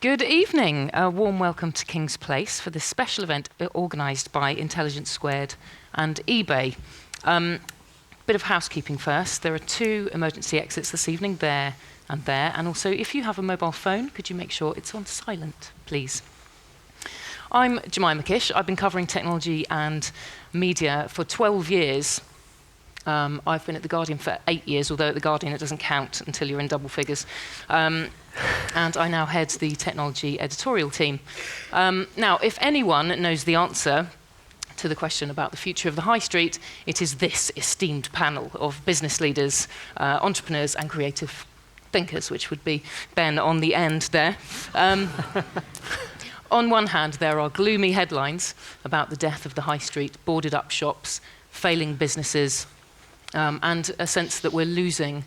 Good evening. A warm welcome to King's Place for this special event organised by Intelligence Squared and eBay. Bit of housekeeping first. There are 2 emergency exits this evening, there, and also if you have a mobile phone, could you make sure it's on silent, please? I'm Jemima Kish. I've been covering technology and media for 12 years. I've been at The Guardian for 8 years, although at The Guardian it doesn't count until you're in double figures. And I now head the technology editorial team. Now, if anyone knows the answer to the question about the future of the high street, it is this esteemed panel of business leaders, entrepreneurs and creative thinkers, which would be Ben on the end there. On one hand, there are gloomy headlines about the death of the high street, boarded up shops, failing businesses, and a sense that we're losing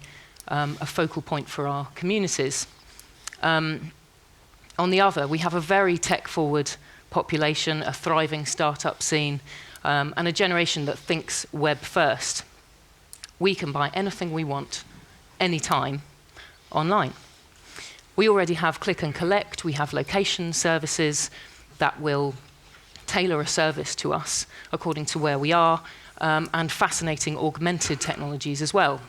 a focal point for our communities. On the other, we have a very tech-forward population, a thriving startup scene, and a generation that thinks web first. We can buy anything we want, anytime, online. We already have click and collect, we have location services that will tailor a service to us according to where we are, and fascinating augmented technologies as well,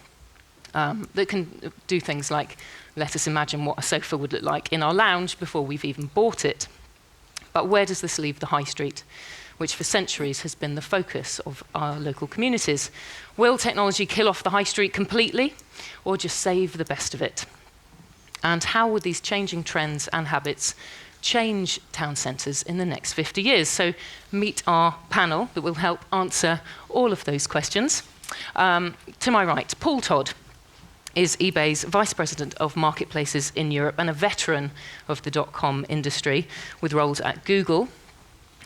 that can do things like let us imagine what a sofa would look like in our lounge before we've even bought it. But where does this leave the high street, which for centuries has been the focus of our local communities? Will technology kill off the high street completely, or just save the best of it? And how would these changing trends and habits change town centres in the next 50 years? So meet our panel that will help answer all of those questions. To my right, Paul Todd is eBay's Vice President of Marketplaces in Europe and a veteran of the .com industry with roles at Google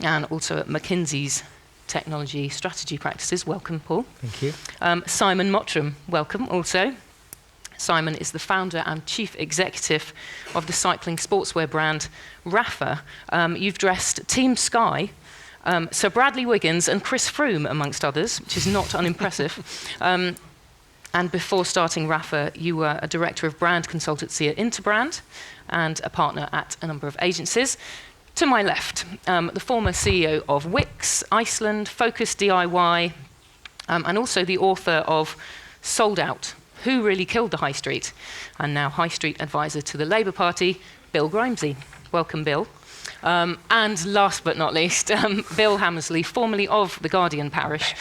and also at McKinsey's technology strategy practices. Welcome, Paul. Thank you. Simon Mottram, welcome also. Simon is the founder and chief executive of the cycling sportswear brand Rapha. You've dressed Team Sky, Sir Bradley Wiggins and Chris Froome, amongst others, which is not unimpressive. And before starting Rapha, you were a director of brand consultancy at Interbrand and a partner at a number of agencies. To my left, the former CEO of Wix, Iceland, Focus DIY, and also the author of Sold Out, Who Really Killed the High Street, and now High Street advisor to the Labour Party, Bill Grimesy. Welcome, Bill. And last but not least, Bill Hammersley, formerly of The Guardian parish,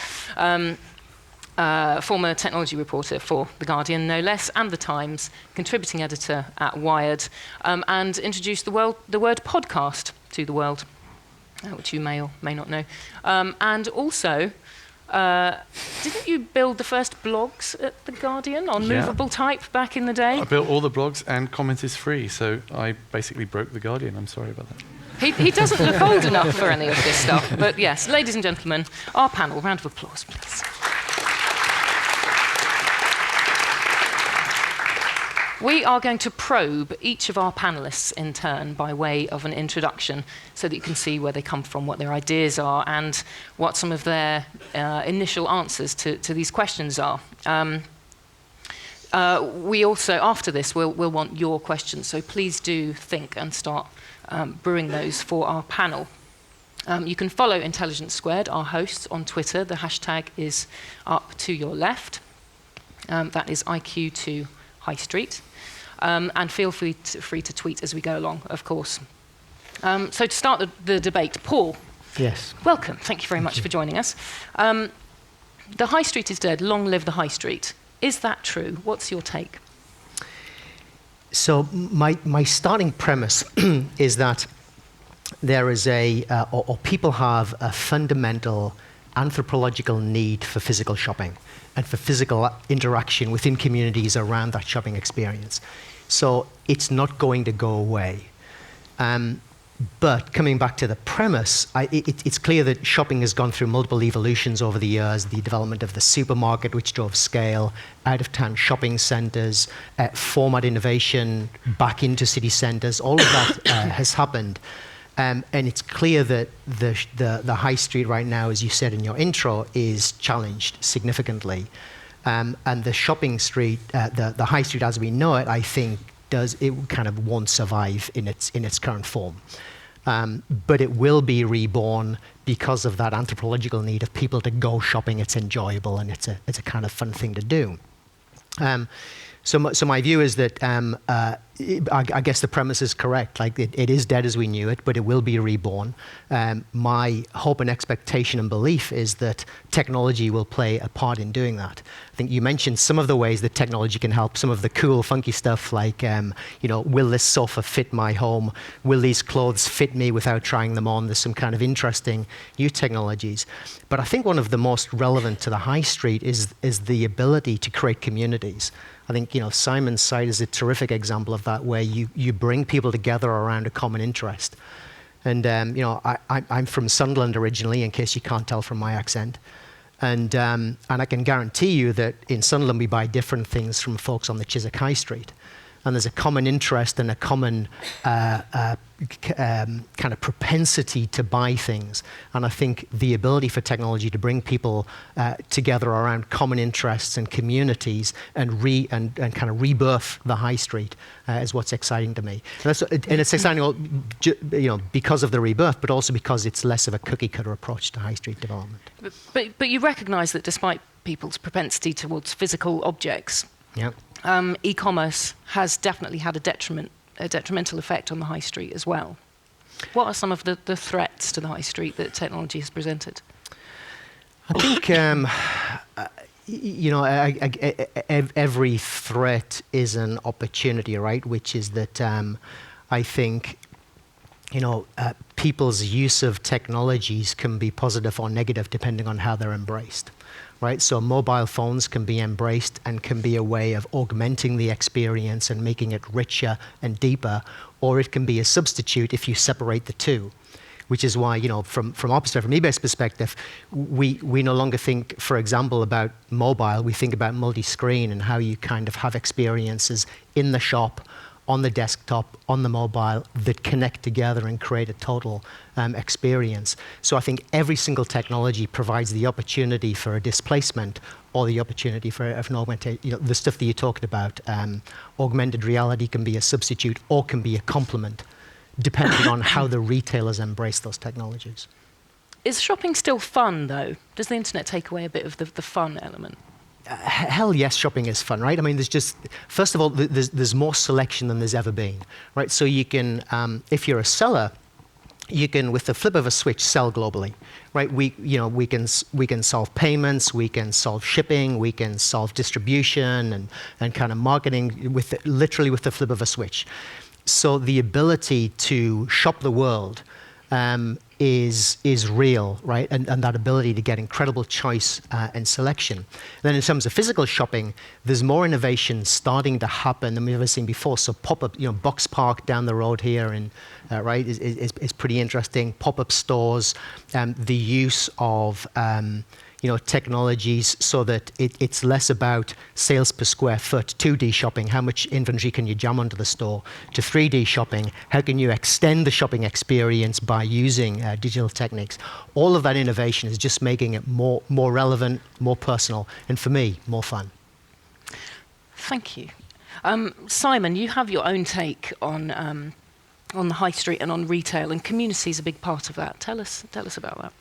former technology reporter for The Guardian, no less, and The Times, contributing editor at Wired, and introduced the word podcast to the world, which you may or may not know. And also, didn't you build the first blogs at The Guardian on movable type back in the day? I built all the blogs and comment is free, so I basically broke The Guardian. I'm sorry about that. He doesn't look old enough for any of this stuff, but yes, ladies and gentlemen, our panel, round of applause, please. We are going to probe each of our panellists in turn by way of an introduction so that you can see where they come from, what their ideas are, and what some of their initial answers to these questions are. We also, after this, we'll want your questions, so please do think and start brewing those for our panel. You can follow Intelligence Squared, our hosts, on Twitter. The hashtag is up to your left. That is IQ2HighStreet. And feel free to tweet as we go along, of course. So to start the debate, Paul. Yes. Welcome. Thank you very much for joining us. The high street is dead. Long live the high street. Is that true? What's your take? So my starting premise is that there is or people have a fundamental anthropological need for physical shopping and for physical interaction within communities around that shopping experience. So it's not going to go away. But coming back to the premise, it's clear that shopping has gone through multiple evolutions over the years. The development of the supermarket, which drove scale, out-of-town shopping centres, format innovation back into city centres, all of that has happened. And it's clear that the high street right now, as you said in your intro, is challenged significantly. And the shopping street, the high street as we know it, I think, kind of won't survive in its current form. But it will be reborn because of that anthropological need of people to go shopping. It's enjoyable and it's a kind of fun thing to do. So my view is that I guess the premise is correct. Like it is dead as we knew it, but it will be reborn. My hope and expectation and belief is that technology will play a part in doing that. I think you mentioned some of the ways that technology can help, some of the cool, funky stuff like, will this sofa fit my home? Will these clothes fit me without trying them on? There's some kind of interesting new technologies. But I think one of the most relevant to the high street is the ability to create communities. I think, Simon's site is a terrific example of that, where you bring people together around a common interest. And, I'm from Sunderland originally, in case you can't tell from my accent. And I can guarantee you that in Sunderland we buy different things from folks on the Chiswick High Street. And there's a common interest and a common kind of propensity to buy things. And I think the ability for technology to bring people together around common interests and communities and kind of rebirth the high street is what's exciting to me. And it's exciting, because of the rebirth, but also because it's less of a cookie-cutter approach to high street development. But you recognise that despite people's propensity towards physical objects, Yeah. E-commerce has definitely had a detrimental effect on the high street as well. What are some of the threats to the high street that technology has presented? I think, every threat is an opportunity, right? Which is that I think, people's use of technologies can be positive or negative depending on how they're embraced. Right? So mobile phones can be embraced and can be a way of augmenting the experience and making it richer and deeper, or it can be a substitute if you separate the two, which is why, from eBay's perspective, we no longer think, for example, about mobile. We think about multi-screen and how you kind of have experiences in the shop, on the desktop, on the mobile, that connect together and create a total experience. So I think every single technology provides the opportunity for a displacement or the opportunity for an augmented, the stuff that you're talking about. Augmented reality can be a substitute or can be a complement, depending on how the retailers embrace those technologies. Is shopping still fun, though? Does the internet take away a bit of the fun element? Hell yes, shopping is fun, right? I mean, first of all, there's more selection than there's ever been, right? So you can, if you're a seller, you can, with the flip of a switch, sell globally, right? We can solve payments, we can solve shipping, we can solve distribution and kind of marketing literally with the flip of a switch. So the ability to shop the world is real, right? And that ability to get incredible choice and selection. Then in terms of physical shopping, there's more innovation starting to happen than we've ever seen before. So pop-up, Box Park down the road here, right, is pretty interesting. Pop-up stores, the use of technologies so that it's less about sales per square foot, 2D shopping, how much inventory can you jam onto the store, to 3D shopping, how can you extend the shopping experience by using digital techniques. All of that innovation is just making it more relevant, more personal, and for me, more fun. Thank you. Simon, you have your own take on the high street and on retail, and community is a big part of that. Tell us about that.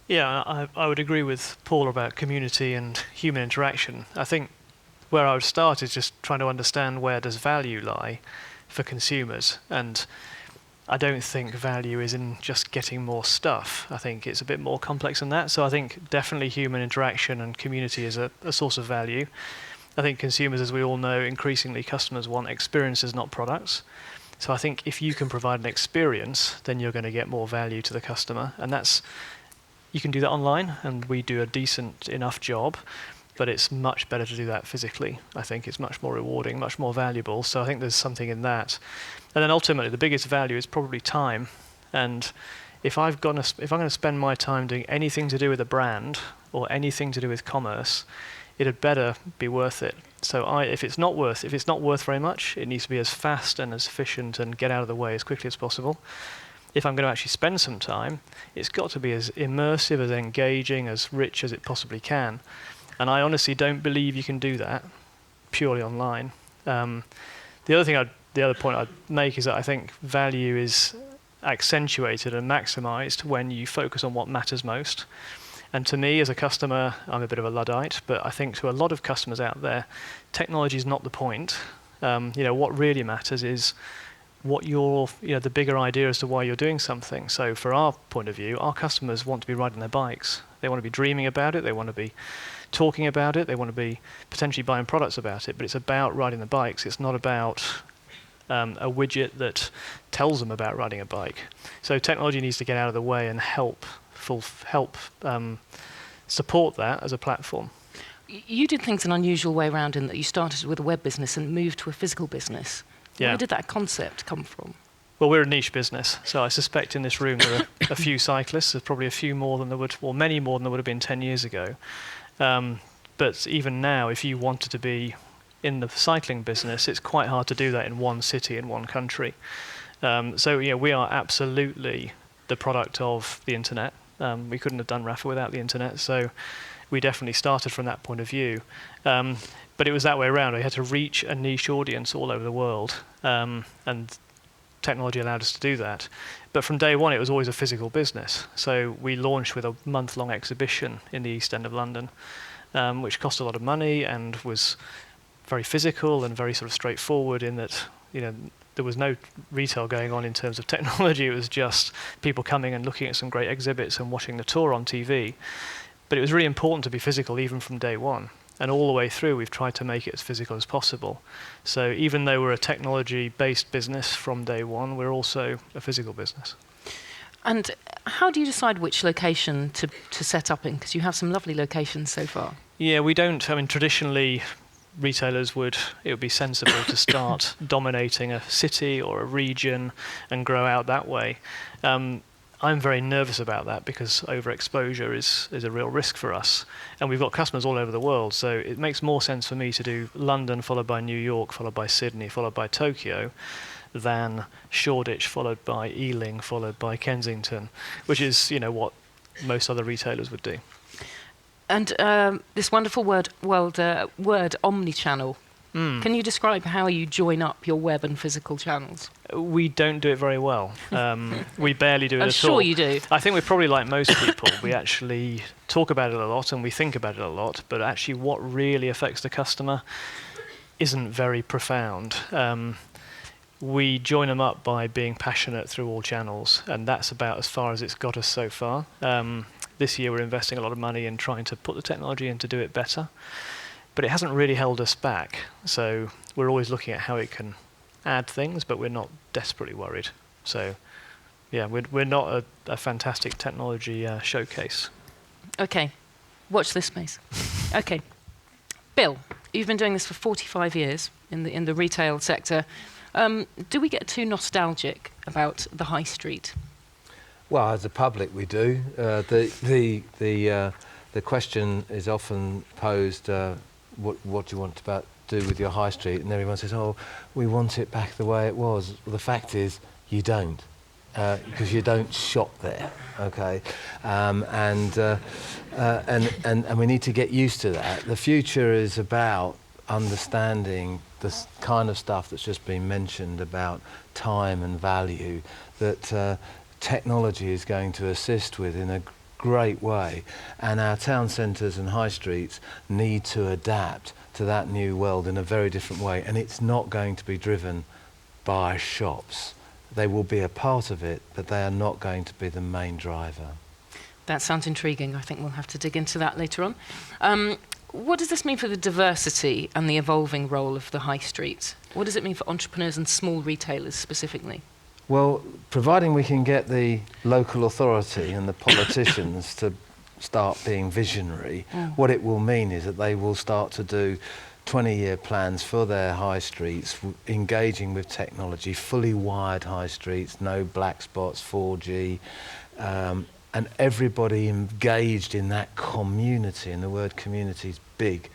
Yeah, I would agree with Paul about community and human interaction. I think where I would start is just trying to understand where does value lie for consumers. And I don't think value is in just getting more stuff. I think it's a bit more complex than that. So I think definitely human interaction and community is a source of value. I think consumers, as we all know, increasingly customers want experiences, not products. So I think if you can provide an experience, then you're going to get more value to the customer. And you can do that online, and we do a decent enough job, but it's much better to do that physically. I think it's much more rewarding, much more valuable. So I think there's something in that. And then ultimately, the biggest value is probably time. And if I'm going to spend my time doing anything to do with a brand or anything to do with commerce, it had better be worth it. So if it's not worth very much, it needs to be as fast and as efficient and get out of the way as quickly as possible. If I'm going to actually spend some time, it's got to be as immersive, as engaging, as rich as it possibly can. And I honestly don't believe you can do that purely online. The other the other point I'd make is that I think value is accentuated and maximised when you focus on what matters most. And to me, as a customer, I'm a bit of a Luddite, but I think to a lot of customers out there, technology is not the point. What really matters is what the bigger idea as to why you're doing something. So for our point of view, our customers want to be riding their bikes. They want to be dreaming about it. They want to be talking about it. They want to be potentially buying products about it. But it's about riding the bikes. It's not about a widget that tells them about riding a bike. So technology needs to get out of the way and help support that as a platform. You did things an unusual way around in that you started with a web business and moved to a physical business. Yeah. Where did that concept come from? Well, we're a niche business, so I suspect in this room there are a few cyclists. There's probably a few more than there would, or many more than there would have been 10 years ago. But even now, if you wanted to be in the cycling business, it's quite hard to do that in one city, in one country. So we are absolutely the product of the internet. We couldn't have done Rafa without the internet, so we definitely started from that point of view. But it was that way around. We had to reach a niche audience all over the world, and technology allowed us to do that. But from day one, it was always a physical business. So we launched with a month-long exhibition in the East End of London, which cost a lot of money and was very physical and very sort of straightforward in that, there was no retail going on in terms of technology. It was just people coming and looking at some great exhibits and watching the tour on TV. But it was really important to be physical even from day one. And all the way through, we've tried to make it as physical as possible. So even though we're a technology-based business from day one, we're also a physical business. And how do you decide which location to set up in? Because you have some lovely locations so far. Yeah, we don't. Traditionally, retailers it would be sensible to start dominating a city or a region and grow out that way. I'm very nervous about that because overexposure is a real risk for us. And we've got customers all over the world, so it makes more sense for me to do London followed by New York, followed by Sydney, followed by Tokyo, than Shoreditch followed by Ealing, followed by Kensington, which is what most other retailers would do. And this wonderful word omnichannel. Can you describe how you join up your web and physical channels? We don't do it very well. We barely do it at all. I'm sure you do. I think we're probably like most people. We actually talk about it a lot and we think about it a lot, but actually what really affects the customer isn't very profound. We join them up by being passionate through all channels, and that's about as far as it's got us so far. This year we're investing a lot of money in trying to put the technology in to do it better. But it hasn't really held us back. So we're always looking at how it can add things, but we're not desperately worried. So yeah, we're not a fantastic technology showcase. Okay, watch this space. Okay, Bill, you've been doing this for 45 years in the retail sector. Do we get too nostalgic about the high street? Well, as a public, we do. The question is often posed. What do you want to do with your high street? And everyone says, oh, we want it back the way it was. Well, the fact is, you don't, because you don't shop there, okay? And we need to get used to that. The future is about understanding the kind of stuff that's just been mentioned about time and value that technology is going to assist with in a great way, and our town centres and high streets need to adapt to that new world in a very different way, and it's not going to be driven by shops. They will be a part of it, but they are not going to be the main driver. That sounds intriguing. I think we'll have to dig into that later on. What does this mean for the diversity and the evolving role of the high street? What does it mean for entrepreneurs and small retailers specifically? Well, providing we can get the local authority and the politicians to start being visionary, what it will mean is that they will start to do 20-year plans for their high streets, engaging with technology, fully wired high streets, no black spots, 4G, and everybody engaged in that community, and the word community is big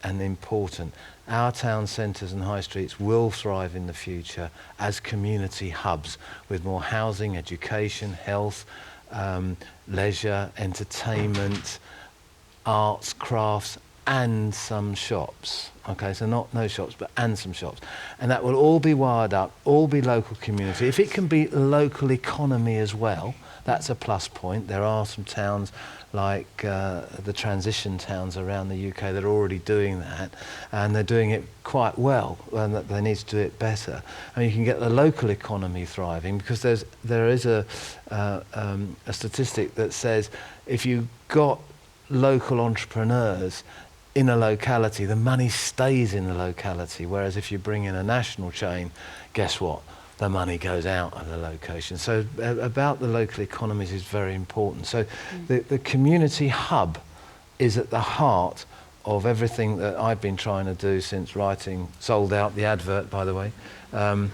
and important. Our town centres and high streets will thrive in the future as community hubs with more housing, education, health, leisure, entertainment, arts, crafts, and some shops. Okay, so not no shops, but and some shops. And that will all be wired up, all be local community. If it can be local economy as well, that's a plus point. There are some towns like the transition towns around the UK that are already doing that, and they're doing it quite well, and that they need to do it better. And you can get the local economy thriving, because there is a statistic that says if you got local entrepreneurs in a locality, the money stays in the locality, whereas if you bring in a national chain, guess what? The money goes out of the location. So about the local economies is very important. So the community hub is at the heart of everything that I've been trying to do since writing Sold Out, the advert, by the way. And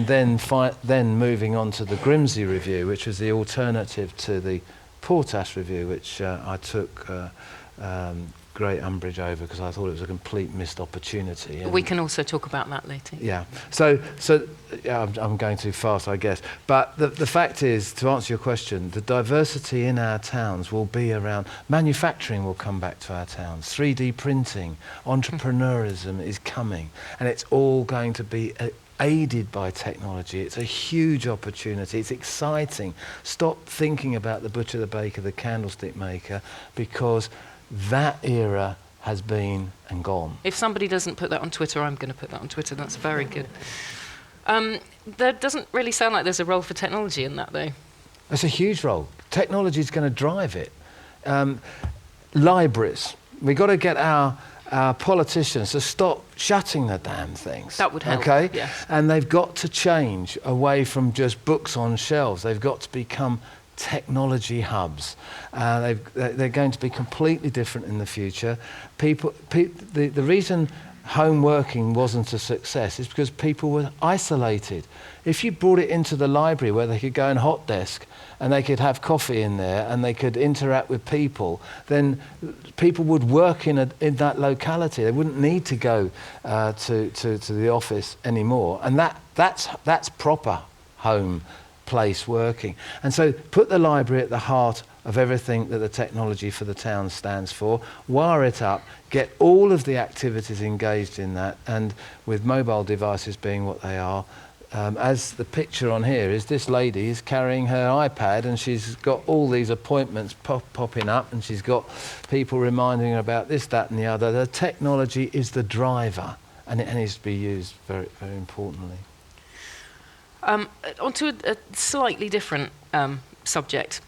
then moving on to the Grimsey review, which was the alternative to the Portas review, which I took great umbrage over, because I thought it was a complete missed opportunity. We can also talk about that later. Yeah. So yeah, I'm going too fast, I guess. But the fact is, to answer your question, the diversity in our towns will be around. Manufacturing will come back to our towns. 3D printing, entrepreneurism is coming, and it's all going to be aided by technology. It's a huge opportunity. It's exciting. Stop thinking about the butcher, the baker, the candlestick maker, because that era has been and gone. If somebody doesn't put that on Twitter, I'm going to put that on Twitter. That's very good. There doesn't really sound like there's a role for technology in that, though. It's a huge role. Technology is going to drive it. Libraries. We've got to get our politicians to stop shutting the damn things. That would help, okay? yes. And they've got to change away from just books on shelves. They've got to become technology hubs. They're going to be completely different in the future. The reason home working wasn't a success is because people were isolated. If you brought it into the library where they could go and hot desk and they could have coffee in there and they could interact with people, then people would work in that locality. They wouldn't need to go to the office anymore. And that's proper home place working. And so put the library at the heart of everything that the technology for the town stands for, wire it up, get all of the activities engaged in that, and with mobile devices being what they are, as the picture on here is, this lady is carrying her iPad and she's got all these appointments popping up, and she's got people reminding her about this, that and the other. The technology is the driver, and it needs to be used very, very importantly. Onto a slightly different subject.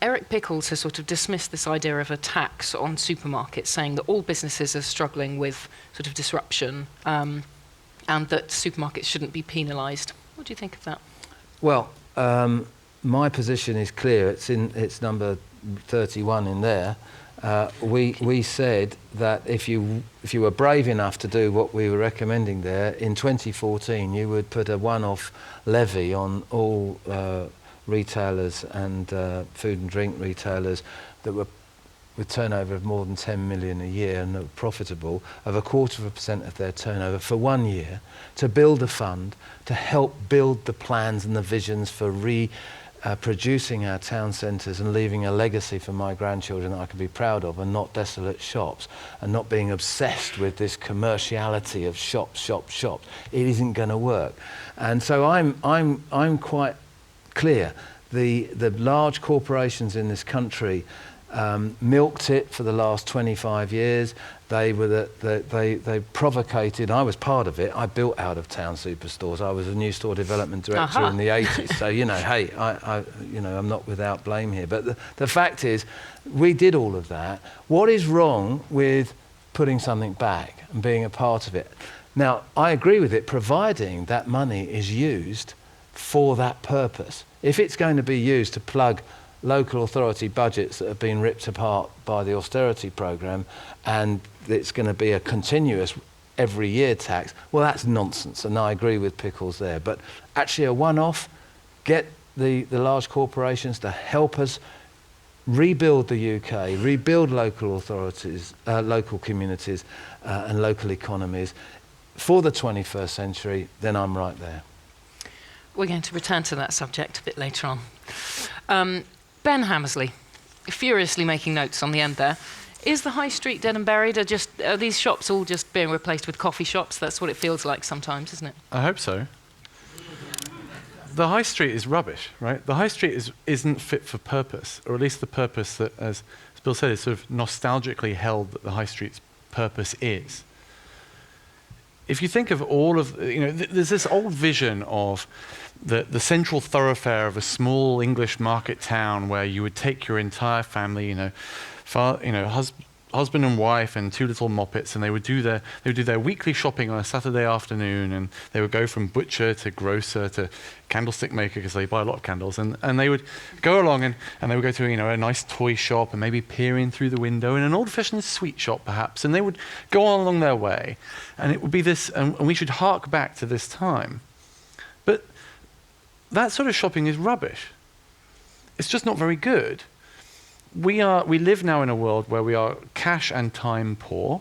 Eric Pickles has sort of dismissed this idea of a tax on supermarkets, saying that all businesses are struggling with sort of disruption, and that supermarkets shouldn't be penalised. What do you think of that? Well, my position is clear. It's number 31 in there. We said that if you were brave enough to do what we were recommending there, in 2014 you would put a one-off levy on all retailers and food and drink retailers that were with turnover of more than 10 million a year and are profitable, of 0.25% of their turnover for 1 year, to build a fund to help build the plans and the visions for producing our town centres and leaving a legacy for my grandchildren that I can be proud of, and not desolate shops, and not being obsessed with this commerciality of shops. It isn't going to work. And so I'm quite clear. The large corporations in this country milked it for the last 25 years. They provocated. I was part of it. I built out of town superstores. I was a new store development director in the 80s. So hey, I'm not without blame here. But the fact is, we did all of that. What is wrong with putting something back and being a part of it? Now, I agree with it, providing that money is used for that purpose. If it's going to be used to plug local authority budgets that have been ripped apart by the austerity programme, and it's going to be a continuous every year tax, well, that's nonsense, and I agree with Pickles there. But actually a one-off, get the large corporations to help us rebuild the UK, rebuild local authorities, local communities and local economies for the 21st century, then I'm right there. We're going to return to that subject a bit later on. Ben Hammersley, furiously making notes on the end there. Is the high street dead and buried? Are these shops all just being replaced with coffee shops? That's what it feels like sometimes, isn't it? I hope so. The high street is rubbish, right? The high street isn't fit for purpose, or at least the purpose that, as Bill said, is sort of nostalgically held that the high street's purpose is. If you think of all of, there's this old vision of the central thoroughfare of a small English market town where you would take your entire family, husband and wife and 2 little moppets, and they would do their weekly shopping on a Saturday afternoon, and they would go from butcher to grocer to candlestick maker because they buy a lot of candles, and they would go along and they would go to a nice toy shop and maybe peer in through the window in an old-fashioned sweet shop perhaps, and they would go on along their way, and it would be this, and we should hark back to this time. But that sort of shopping is rubbish. It's just not very good. We live now in a world where we are cash and time poor,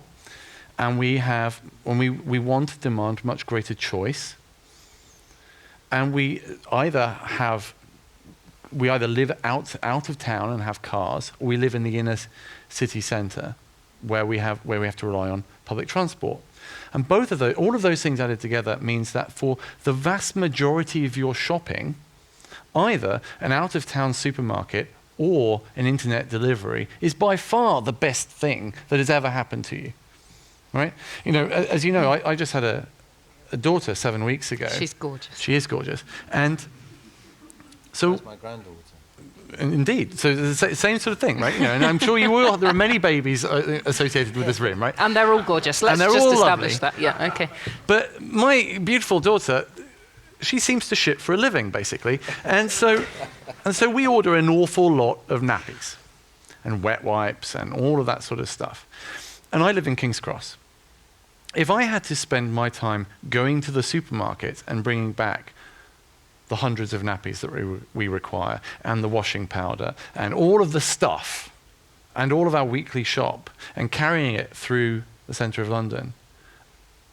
and we want to demand much greater choice, and we either live out of town and have cars, or we live in the inner city centre where we have to rely on public transport. And all of those things added together means that for the vast majority of your shopping, either an out of town supermarket or an internet delivery is by far the best thing that has ever happened to you, right? As you know, I just had a daughter 7 weeks ago. She's gorgeous. She is gorgeous, and so. That's my granddaughter. Indeed, so the same sort of thing, right? And I'm sure there are many babies associated with this room, right? And they're all gorgeous. Let's just establish that. Yeah. Okay. But my beautiful daughter, she seems to shit for a living, basically, and so we order an awful lot of nappies and wet wipes and all of that sort of stuff. And I live in King's Cross. If I had to spend my time going to the supermarket and bringing back the hundreds of nappies that we require, and the washing powder, and all of the stuff, and all of our weekly shop, and carrying it through the centre of London,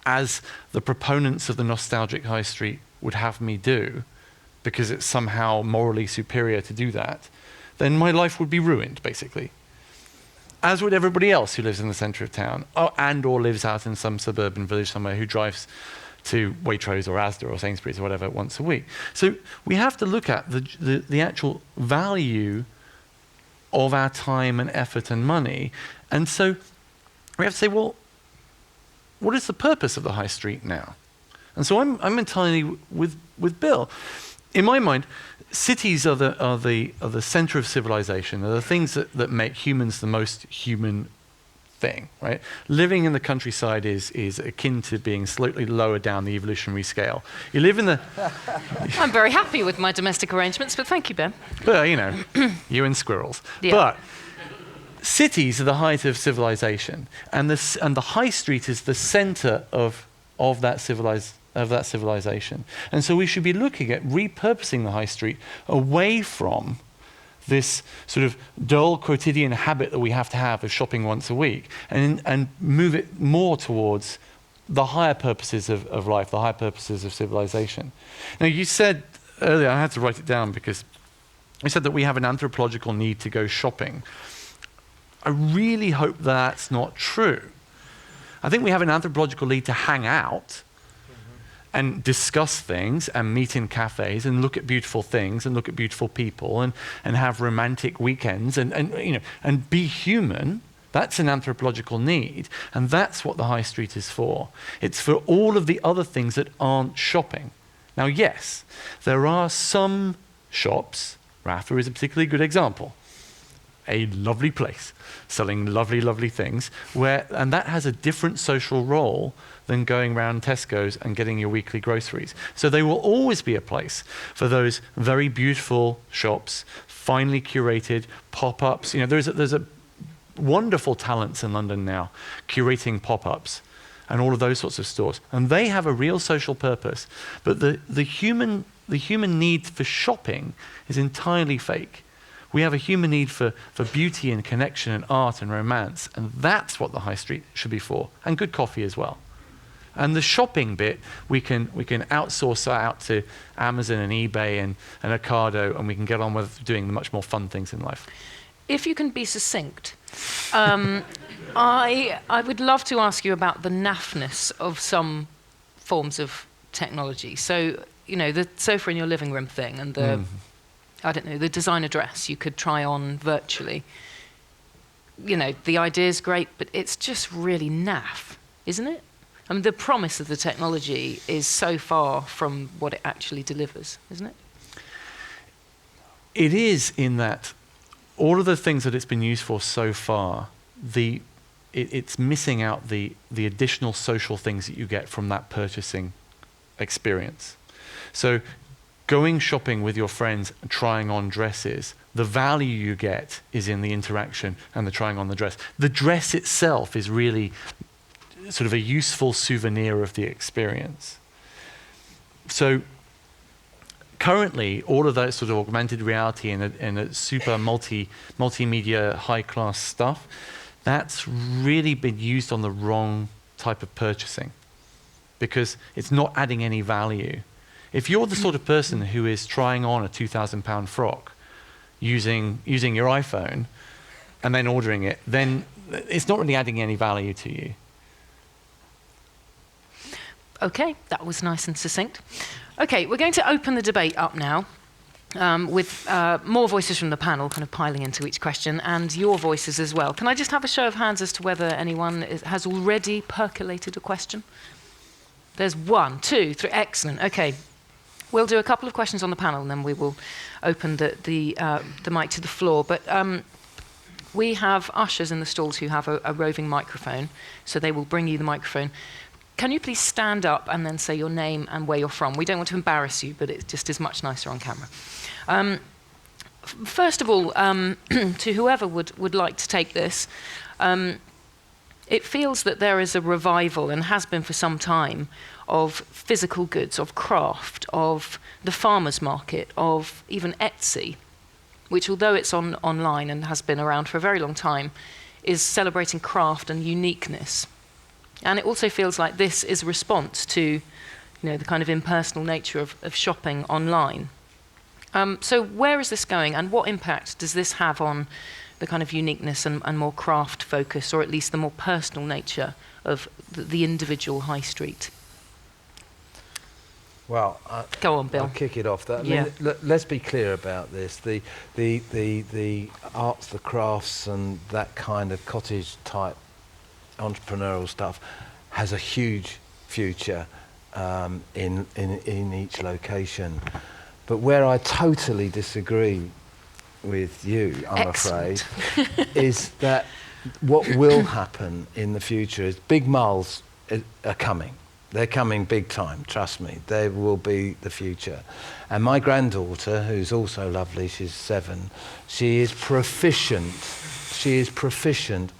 as the proponents of the nostalgic high street would have me do, because it's somehow morally superior to do that, then my life would be ruined, basically. As would everybody else who lives in the centre of town, or lives out in some suburban village somewhere, who drives to Waitrose or Asda or Sainsbury's or whatever once a week. So we have to look at the actual value of our time and effort and money. And so we have to say, well, what is the purpose of the high street now? And so I'm entirely with Bill. In my mind, cities are the center of civilization, are the things that make humans the most human thing, right? Living in the countryside is akin to being slightly lower down the evolutionary scale. You live in the... I'm very happy with my domestic arrangements, but thank you, Ben. Well, you and squirrels. Yeah. But cities are the height of civilization, and the high street is the center of that civilization. And so we should be looking at repurposing the high street away from this sort of dull quotidian habit that we have to have of shopping once a week, and move it more towards the higher purposes of life, the higher purposes of civilization. Now, you said earlier, I had to write it down because you said that we have an anthropological need to go shopping. I really hope that's not true. I think we have an anthropological need to hang out and discuss things and meet in cafes and look at beautiful things and look at beautiful people and have romantic weekends and be human. That's an anthropological need, and that's what the high street is for. It's for all of the other things that aren't shopping. Now, yes, there are some shops, Rafa is a particularly good example, a lovely place selling lovely, lovely things, and that has a different social role than going around Tesco's and getting your weekly groceries. So they will always be a place for those very beautiful shops, finely curated pop-ups. There's a wonderful talents in London now curating pop-ups and all of those sorts of stores, and they have a real social purpose. But the human need for shopping is entirely fake. We have a human need for beauty and connection and art and romance, and that's what the high street should be for, and good coffee as well. And the shopping bit, we can outsource out to Amazon and eBay and Ocado, and we can get on with doing the much more fun things in life. if you can be succinct, I would love to ask you about the naffness of some forms of technology. So, you know, the sofa in your living room thing and the, I don't know, the designer dress you could try on virtually. You know, the idea's great, but it's just really naff, isn't it? I mean, the promise of the technology is so far from what it actually delivers, isn't it? It is, in that all of the things that it's been used for so far, it's missing out the additional social things that you get from that purchasing experience. So going shopping with your friends, trying on dresses, the value you get is in the interaction and the trying on the dress. The dress itself is really sort of a useful souvenir of the experience. So currently, all of that sort of augmented reality and a super multimedia high-class stuff, that's really been used on the wrong type of purchasing, because it's not adding any value. If you're the sort of person who is trying on a £2,000 frock using your iPhone and then ordering it, then it's not really adding any value to you. Okay, that was nice and succinct. Okay, we're going to open the debate up now with more voices from the panel kind of piling into each question, and your voices as well. Can I just have a show of hands as to whether anyone has already percolated a question? There's 1, 2, 3, excellent. Okay, we'll do a couple of questions on the panel and then we will open the mic to the floor. But we have ushers in the stalls who have a roving microphone, so they will bring you the microphone. Can you please stand up and then say your name and where you're from? We don't want to embarrass you, but it just is much nicer on camera. First of all, to whoever would like to take this, it feels that there is a revival, and has been for some time, of physical goods, of craft, of the farmer's market, of even Etsy, which, although it's online and has been around for a very long time, is celebrating craft and uniqueness. And it also feels like this is a response to, you know, the kind of impersonal nature of shopping online. So where is this going, and what impact does this have on the kind of uniqueness and more craft focus, or at least the more personal nature of the individual high street? Well, Go on, Bill. I'll kick it off. I Yeah. mean, let's be clear about this. The arts, the crafts, and that kind of cottage type entrepreneurial stuff has a huge future in each location. But where I totally disagree with you, I'm Excellent. afraid, is that what will happen in the future is big malls are coming. They're coming big time, trust me. They will be the future. And my granddaughter, who's also lovely, she's 7, she is proficient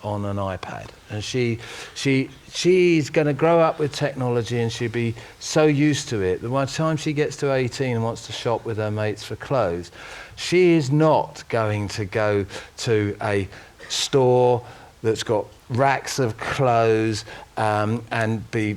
on an iPad. And she's going to grow up with technology, and she'll be so used to it that by the time she gets to 18 and wants to shop with her mates for clothes, she is not going to go to a store that's got racks of clothes and be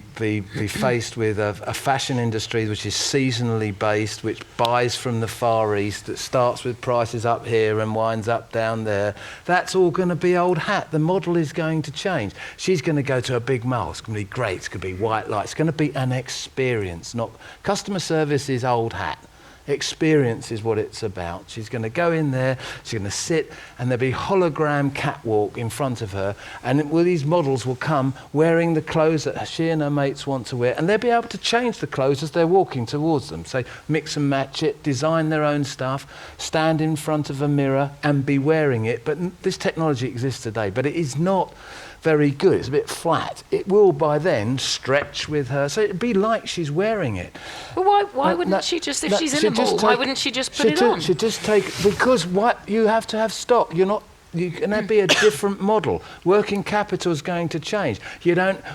faced with a fashion industry which is seasonally based, which buys from the Far East, that starts with prices up here and winds up down there. That's all going to be old hat. The model is going to change. She's going to go to a big mall. It's going to be great. It's going to be white lights. It's going to be an experience. Not customer service is old hat. Experience is what it's about. She's going to go in there, she's going to sit, and there'll be hologram catwalk in front of her, and these models will come wearing the clothes that she and her mates want to wear, and they'll be able to change the clothes as they're walking towards them. So mix and match it, design their own stuff, stand in front of a mirror and be wearing it. But this technology exists today, but it is not very good. It's a bit flat. It will by then stretch with her, so it'd be like she's wearing it. Well, why wouldn't she just, if she's in a mall, why wouldn't she just put it on? She'd just take, because you have to have stock. You can be a different model. Working capital is going to change.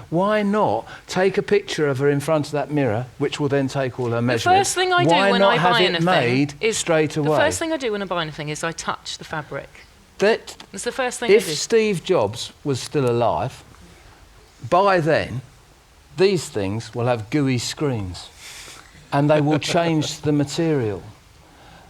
Why not take a picture of her in front of that mirror, which will then take all her measurements? The first thing I do when I buy anything is straight away. The first thing I do when I buy anything is I touch the fabric. That's the first thing If I do. Steve Jobs was still alive, by then, these things will have gooey screens, and they will change the material.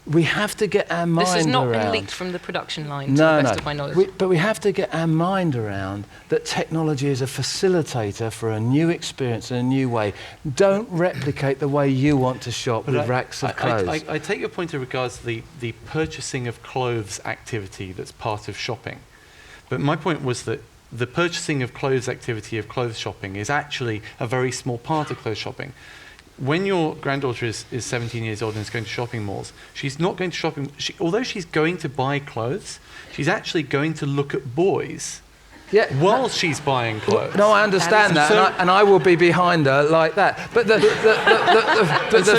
we have to get our mind This has not around. been leaked from the production line, to No, the no. best of my knowledge. But we have to get our mind around that technology is a facilitator for a new experience and a new way. Don't replicate the way you want to shop with racks of clothes. I take your point in regards to the purchasing of clothes activity that's part of shopping. But my point was that the purchasing of clothes activity of clothes shopping is actually a very small part of clothes shopping. When your granddaughter is 17 years old and is going to shopping malls, she's not going to shopping. Although she's going to buy clothes, she's actually going to look at boys while she's buying clothes. No, I understand that, and I will be behind her like that. But the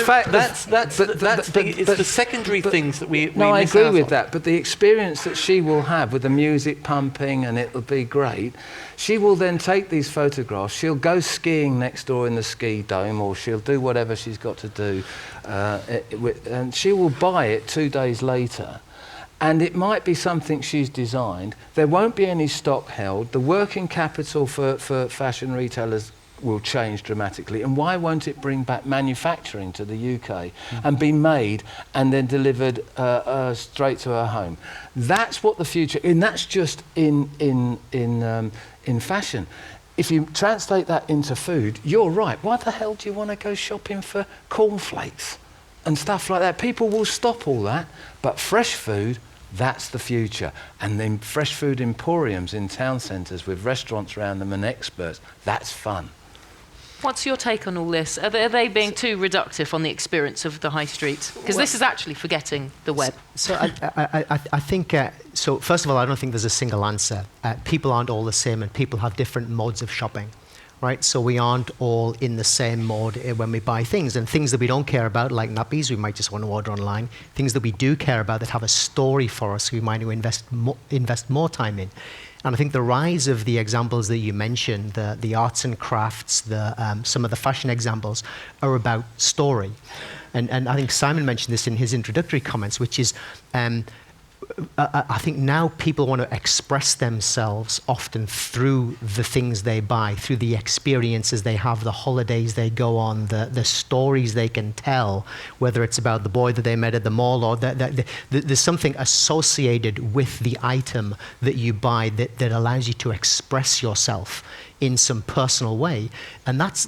fact it's the secondary things that we no, I miss agree out with on. that. But the experience that she will have with the music pumping and it'll be great. She will then take these photographs. She'll go skiing next door in the ski dome, or she'll do whatever she's got to do, and she will buy it 2 days later. And it might be something she's designed. There won't be any stock held. The working capital for fashion retailers will change dramatically. And why won't it bring back manufacturing to the UK and be made and then delivered straight to her home? That's what the future, and that's just in fashion. If you translate that into food, you're right. Why the hell do you want to go shopping for cornflakes and stuff like that? People will stop all that, but fresh food, that's the future. And then fresh food emporiums in town centres with restaurants around them and experts, that's fun. What's your take on all this? Are they being too reductive on the experience of the high street? Because this is actually forgetting the web. So I think, so first of all, I don't think there's a single answer. People aren't all the same, and people have different modes of shopping, right? So we aren't all in the same mode when we buy things. And things that we don't care about, like nappies, we might just want to order online. Things that we do care about that have a story for us, we might invest more time in. And I think the rise of the examples that you mentioned, the arts and crafts, some of the fashion examples, are about story. And I think Simon mentioned this in his introductory comments, which is I think now people want to express themselves often through the things they buy, through the experiences they have, the holidays they go on, the stories they can tell, whether it's about the boy that they met at the mall or there's something associated with the item that you buy that allows you to express yourself in some personal way, and that's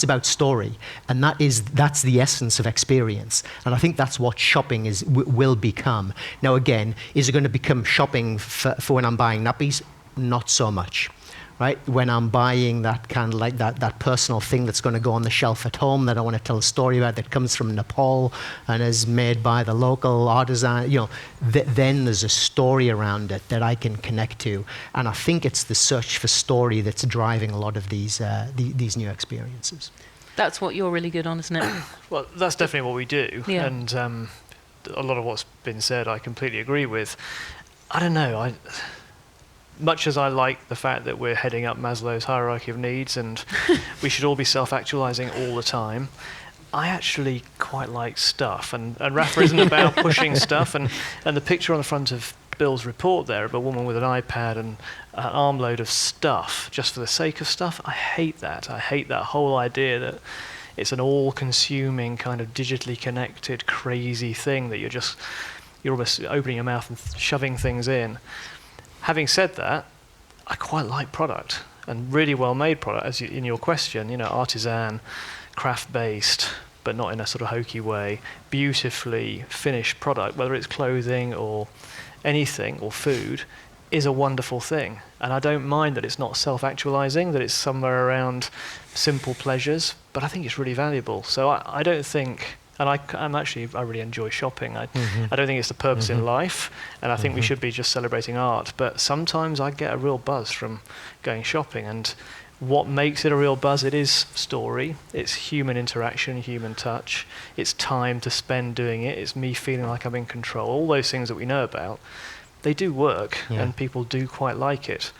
about story, and that's the essence of experience, and I think that's what shopping will become. Now again, is it going to become shopping for when I'm buying nappies? Not so much, right? When I'm buying that kind of like that personal thing that's going to go on the shelf at home that I want to tell a story about, that comes from Nepal and is made by the local artisan, then there's a story around it that I can connect to. And I think it's the search for story that's driving a lot of these new experiences. That's what you're really good on, isn't it? Well, that's definitely what we do. Yeah. And a lot of what's been said I completely agree with. I don't know, much as I like the fact that we're heading up Maslow's hierarchy of needs and we should all be self-actualizing all the time, I actually quite like stuff. And Rafa isn't about pushing stuff. And the picture on the front of Bill's report there of a woman with an iPad and an armload of stuff just for the sake of stuff, I hate that. I hate that whole idea that it's an all-consuming kind of digitally connected crazy thing that you're almost opening your mouth and shoving things in. Having said that, I quite like product, and really well-made product, as in your question, artisan, craft-based, but not in a sort of hokey way, beautifully finished product, whether it's clothing or anything or food, is a wonderful thing. And I don't mind that it's not self-actualizing, that it's somewhere around simple pleasures, but I think it's really valuable. So I don't think... And I really enjoy shopping. I don't think it's the purpose in life, and I think we should be just celebrating art. But sometimes I get a real buzz from going shopping, and what makes it a real buzz? It is story, it's human interaction, human touch, it's time to spend doing it, it's me feeling like I'm in control. All those things that we know about, they do work, and people do quite like it.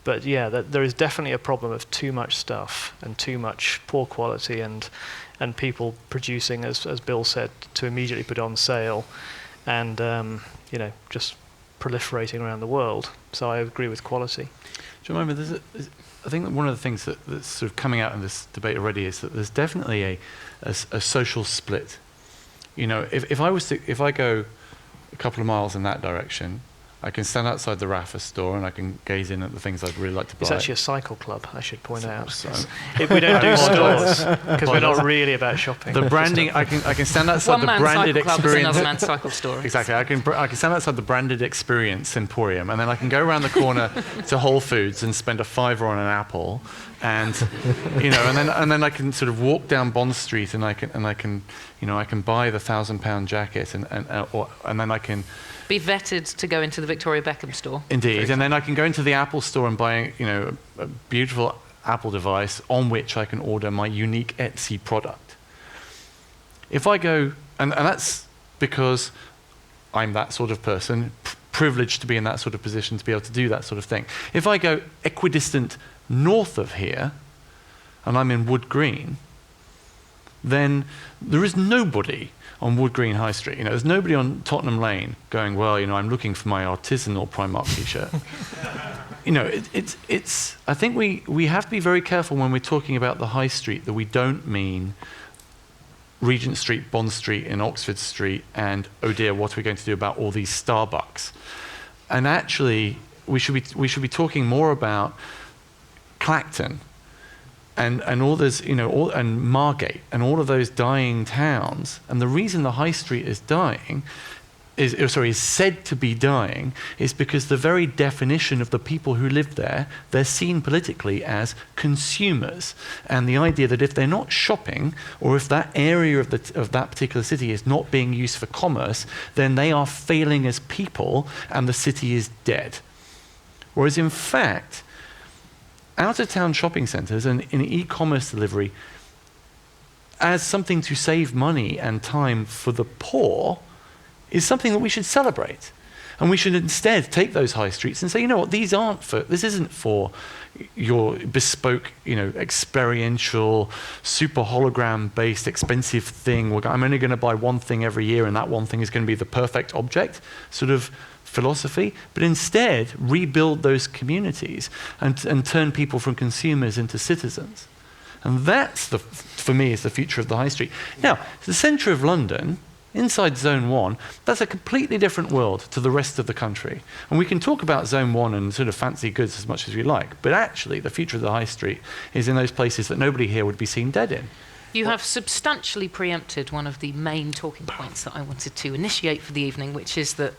But yeah, there is definitely a problem of too much stuff and too much poor quality and people producing, as Bill said, to immediately put on sale, and just proliferating around the world. So I agree with quality. Do you remember? I think that one of the things that's sort of coming out in this debate already is that there's definitely a social split You know, if I go a couple of miles in that direction, I can stand outside the Rafa store and I can gaze in at the things I'd really like to buy. It's actually a cycle club, I should point out. So, We don't do stores because we're not really about shopping. the branding, I can stand outside One the man's branded cycle club is experience. another man's cycle store. Exactly. I can stand outside the branded experience Emporium, and then I can go around the corner to Whole Foods and spend a £5 on an apple, and you know, and then I can sort of walk down Bond Street and I can buy the £1,000 jacket and then I can Be vetted to go into the Victoria Beckham store. indeed, and then I can go into the Apple store and buy a beautiful Apple device on which I can order my unique Etsy product. If I go, and that's because I'm that sort of person, privileged to be in that sort of position to be able to do that sort of thing. If I go equidistant north of here, and I'm in Wood Green, then there is nobody on Wood Green High Street. You know, there's nobody on Tottenham Lane going, well, you know, I'm looking for my artisanal Primark t-shirt. You know, it's. I think we have to be very careful when we're talking about the high street that we don't mean Regent Street, Bond Street, and Oxford Street, and oh dear, what are we going to do about all these Starbucks? And actually, we should be talking more about Clacton and all those, you know, and Margate and all of those dying towns. And the reason the high street is dying is said to be dying is because the very definition of the people who live there, they're seen politically as consumers. And the idea that if they're not shopping, or if that area of that particular city is not being used for commerce, then they are failing as people and the city is dead. Whereas in fact, out-of-town shopping centres and in e-commerce delivery, as something to save money and time for the poor, is something that we should celebrate. And we should instead take those high streets and say, you know what, this isn't for your bespoke, you know, experiential, super hologram-based, expensive thing. I'm only going to buy one thing every year and that one thing is going to be the perfect object, sort of philosophy, but instead rebuild those communities and turn people from consumers into citizens. And that's, for me, is the future of the high street. Now, the centre of London, inside Zone 1, that's a completely different world to the rest of the country. And we can talk about Zone 1 and sort of fancy goods as much as we like, but actually the future of the high street is in those places that nobody here would be seen dead in. You have substantially preempted one of the main talking points that I wanted to initiate for the evening, which is that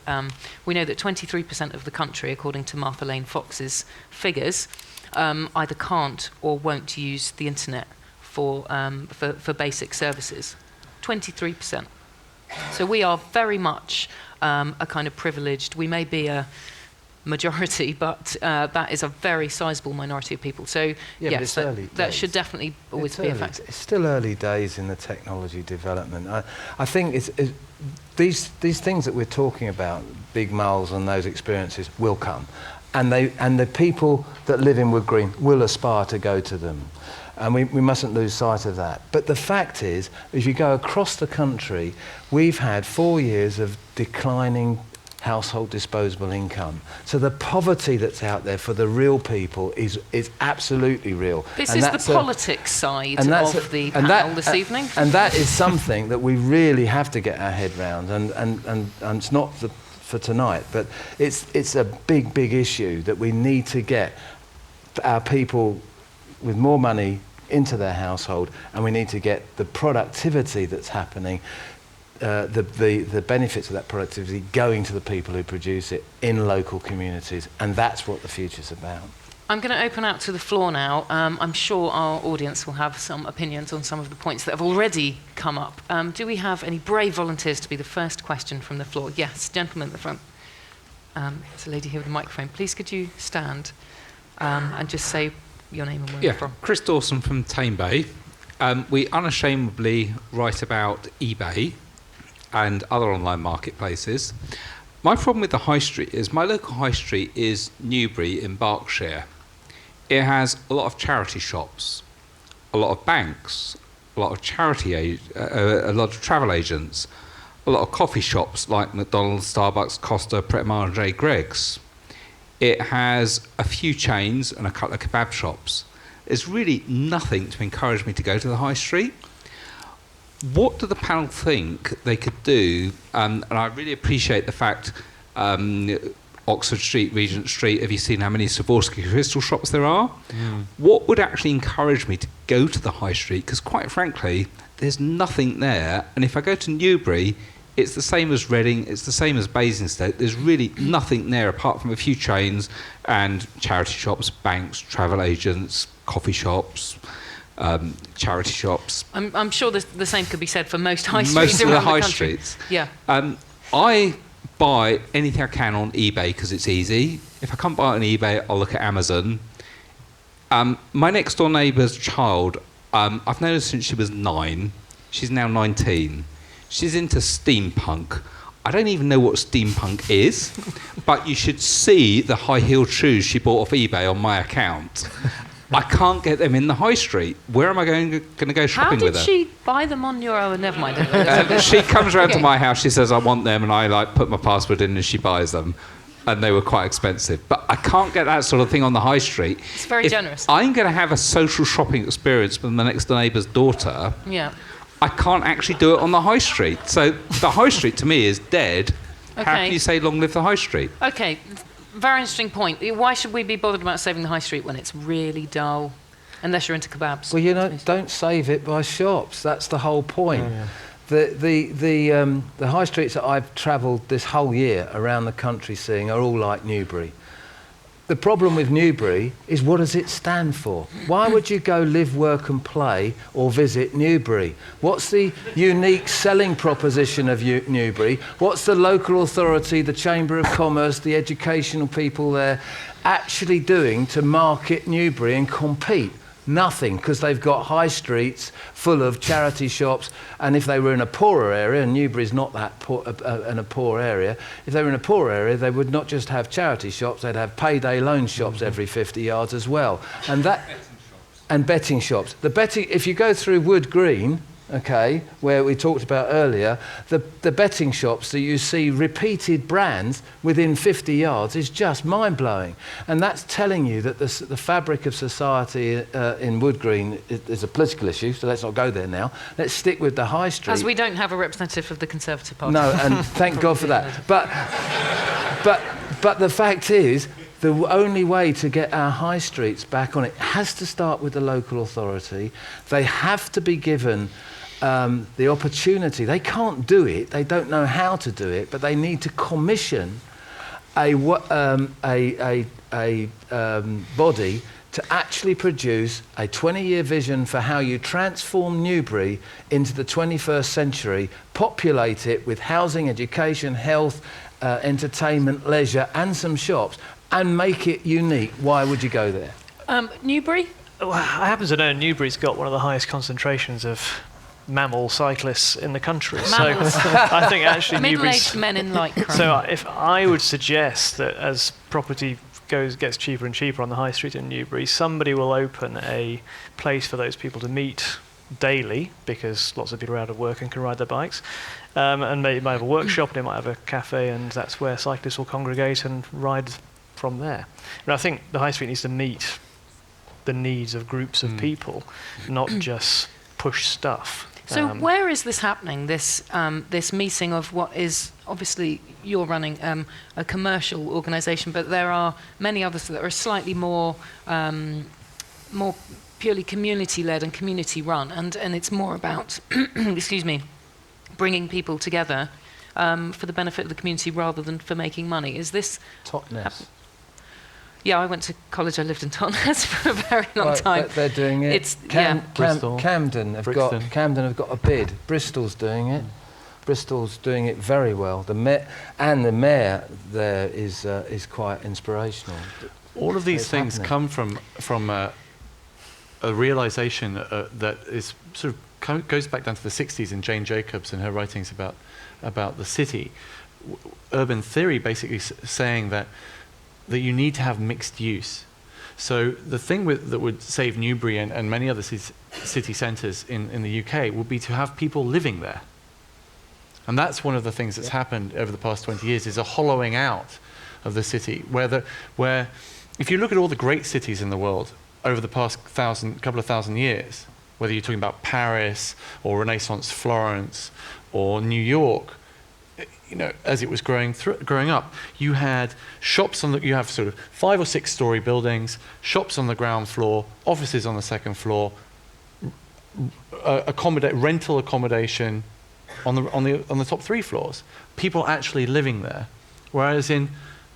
we know that 23% of the country, according to Martha Lane Fox's figures, either can't or won't use the internet for basic services. 23%. So we are very much a kind of privileged, we may be a majority, but that is a very sizable minority of people. So yes, that should definitely always be a factor. It's still early days in the technology development. I think these things that we're talking about, big malls and those experiences, will come. And the people that live in Wood Green will aspire to go to them. And we mustn't lose sight of that. But the fact is, if you go across the country, we've had 4 years of declining household disposable income. So the poverty that's out there for the real people is absolutely real. This is the politics side of the panel this evening. And that is something that we really have to get our head round. And it's not for tonight, but it's a big, big issue that we need to get our people with more money into their household, and we need to get the productivity that's happening, the benefits of that productivity going to the people who produce it in local communities, and that's what the future's about. I'm going to open out to the floor now. I'm sure our audience will have some opinions on some of the points that have already come up. Do we have any brave volunteers to be the first question from the floor? Yes, gentleman at the front. There's a lady here with a microphone. Please could you stand and just say your name and where you're from? Chris Dawson from Tame Bay. We unashamedly write about eBay and other online marketplaces. My problem with the high street is my local high street is Newbury in Berkshire. It has a lot of charity shops, a lot of banks, a lot of a lot of travel agents, a lot of coffee shops like McDonald's, Starbucks, Costa, Pret a Manger, Greggs. It has a few chains and a couple of kebab shops. There's really nothing to encourage me to go to the high street. what do the panel think they could do? And I really appreciate the fact Oxford Street, Regent Street, have you seen how many Swarovski crystal shops there are? What would actually encourage me to go to the high street? Because quite frankly, there's nothing there. And if I go to Newbury, it's the same as Reading, it's the same as Basingstoke. There's really nothing there apart from a few chains and charity shops, banks, travel agents, coffee shops, charity shops. I'm sure the same could be said for most high streets Most of around the high country. streets. Yeah. I buy anything I can on eBay because it's easy. If I can't buy it on eBay, I'll look at Amazon. My next door neighbour's child, I've known her since she was 9. She's now 19. She's into steampunk. I don't even know what steampunk is, but you should see the high-heeled shoes she bought off eBay on my account. I can't get them in the high street. Where am I going to go shopping with her? How did she buy them on your own? Never mind. She comes around to my house, she says, I want them, and I put my password in and she buys them. And they were quite expensive. But I can't get that sort of thing on the high street. It's very generous. I'm going to have a social shopping experience with my next door neighbour's daughter. Yeah. I can't actually do it on the high street. So the high street to me is dead. Okay. How can you say long live the high street? Okay, very interesting point. Why should we be bothered about saving the high street when it's really dull? Unless you're into kebabs. Well, don't save it by shops. That's the whole point. The high streets that I've travelled this whole year around the country seeing are all like Newbury. The problem with Newbury is, what does it stand for? Why would you go live, work and play or visit Newbury? What's the unique selling proposition of Newbury? What's the local authority, the Chamber of Commerce, the educational people there actually doing to market Newbury and compete? Nothing, because they've got high streets full of charity shops, and if they were in a poorer area, and Newbury's not that poor, in a poor area, if they were in a poor area, they would not just have charity shops, they'd have payday loan shops every 50 yards as well. And betting shops. If you go through Wood Green, okay, where we talked about earlier, the betting shops that you see repeated brands within 50 yards is just mind-blowing. And that's telling you that the fabric of society in Wood Green is a political issue, so let's not go there now. Let's stick with the high street. As we don't have a representative of the Conservative Party. No, and thank God for that. But the fact is, the only way to get our high streets back on it has to start with the local authority. They have to be given the opportunity. They can't do it, they don't know how to do it, but they need to commission a body to actually produce a 20-year vision for how you transform Newbury into the 21st century, populate it with housing, education, health, entertainment, leisure, and some shops, and make it unique. Why would you go there? Newbury? Well, I happen to know Newbury's got one of the highest concentrations of mammal cyclists in the country. Mammals. So I think actually Middle-aged Newbury's... men in light crown. So if I would suggest that as property gets cheaper and cheaper on the high street in Newbury, somebody will open a place for those people to meet daily, because lots of people are out of work and can ride their bikes, and they might have a workshop, and they might have a cafe, and that's where cyclists will congregate and ride from there. And I think the high street needs to meet the needs of groups of people, not just push stuff. So where is this happening, this meeting of what is, obviously you're running a commercial organisation, but there are many others that are slightly more purely community-led and community-run, and it's more about, excuse me, bringing people together for the benefit of the community rather than for making money. Is this... Totnes. Yeah, I went to college. I lived in Totnes for a very long time. They're doing it. It's Bristol. Camden have got a bid. Bristol's doing it. Bristol's doing it very well. The mayor there is quite inspirational. All of these things come from a realization that is sort of goes back down to the 60s in Jane Jacobs and her writings about the city. Urban theory basically saying that you need to have mixed use. So the thing that would save Newbury and many other city centres in the UK would be to have people living there. And that's one of the things that's happened over the past 20 years, is a hollowing out of the city, where if you look at all the great cities in the world over the past couple of thousand years, whether you're talking about Paris or Renaissance Florence or New York, you know, as it was growing up, you had shops you have sort of 5 or 6 story buildings, shops on the ground floor, offices on the second floor, rental accommodation on the top 3 floors. People actually living there, whereas in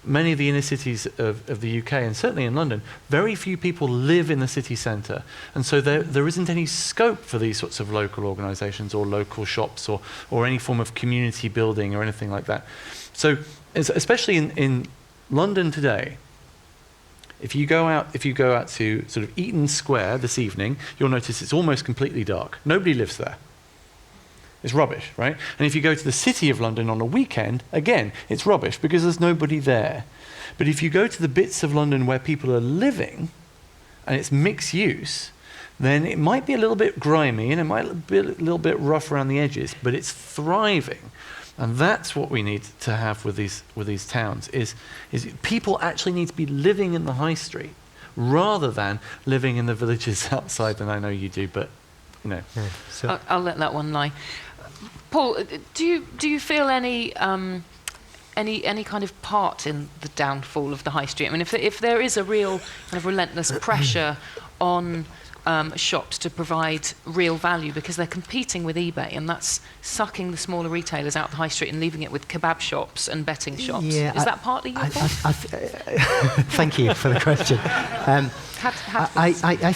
many of the inner cities of the UK, and certainly in London, very few people live in the city centre. And so there isn't any scope for these sorts of local organisations or local shops or any form of community building or anything like that. So especially in London today, if you go out to sort of Eaton Square this evening, you'll notice it's almost completely dark. Nobody lives there. It's rubbish, right? And if you go to the City of London on a weekend, again, it's rubbish because there's nobody there. But if you go to the bits of London where people are living, and it's mixed use, then it might be a little bit grimy and it might be a little bit rough around the edges, but it's thriving. And that's what we need to have with these towns, is people actually need to be living in the high street rather than living in the villages outside, and I know you do, but, you know. Yeah, so I'll let that one lie. Paul, do you feel any kind of part in the downfall of the high street? I mean, if there is a real kind of relentless pressure on shops to provide real value because they're competing with eBay, and that's sucking the smaller retailers out the high street and leaving it with kebab shops and betting shops. Yeah, is that partly your fault? Thank you for the question. I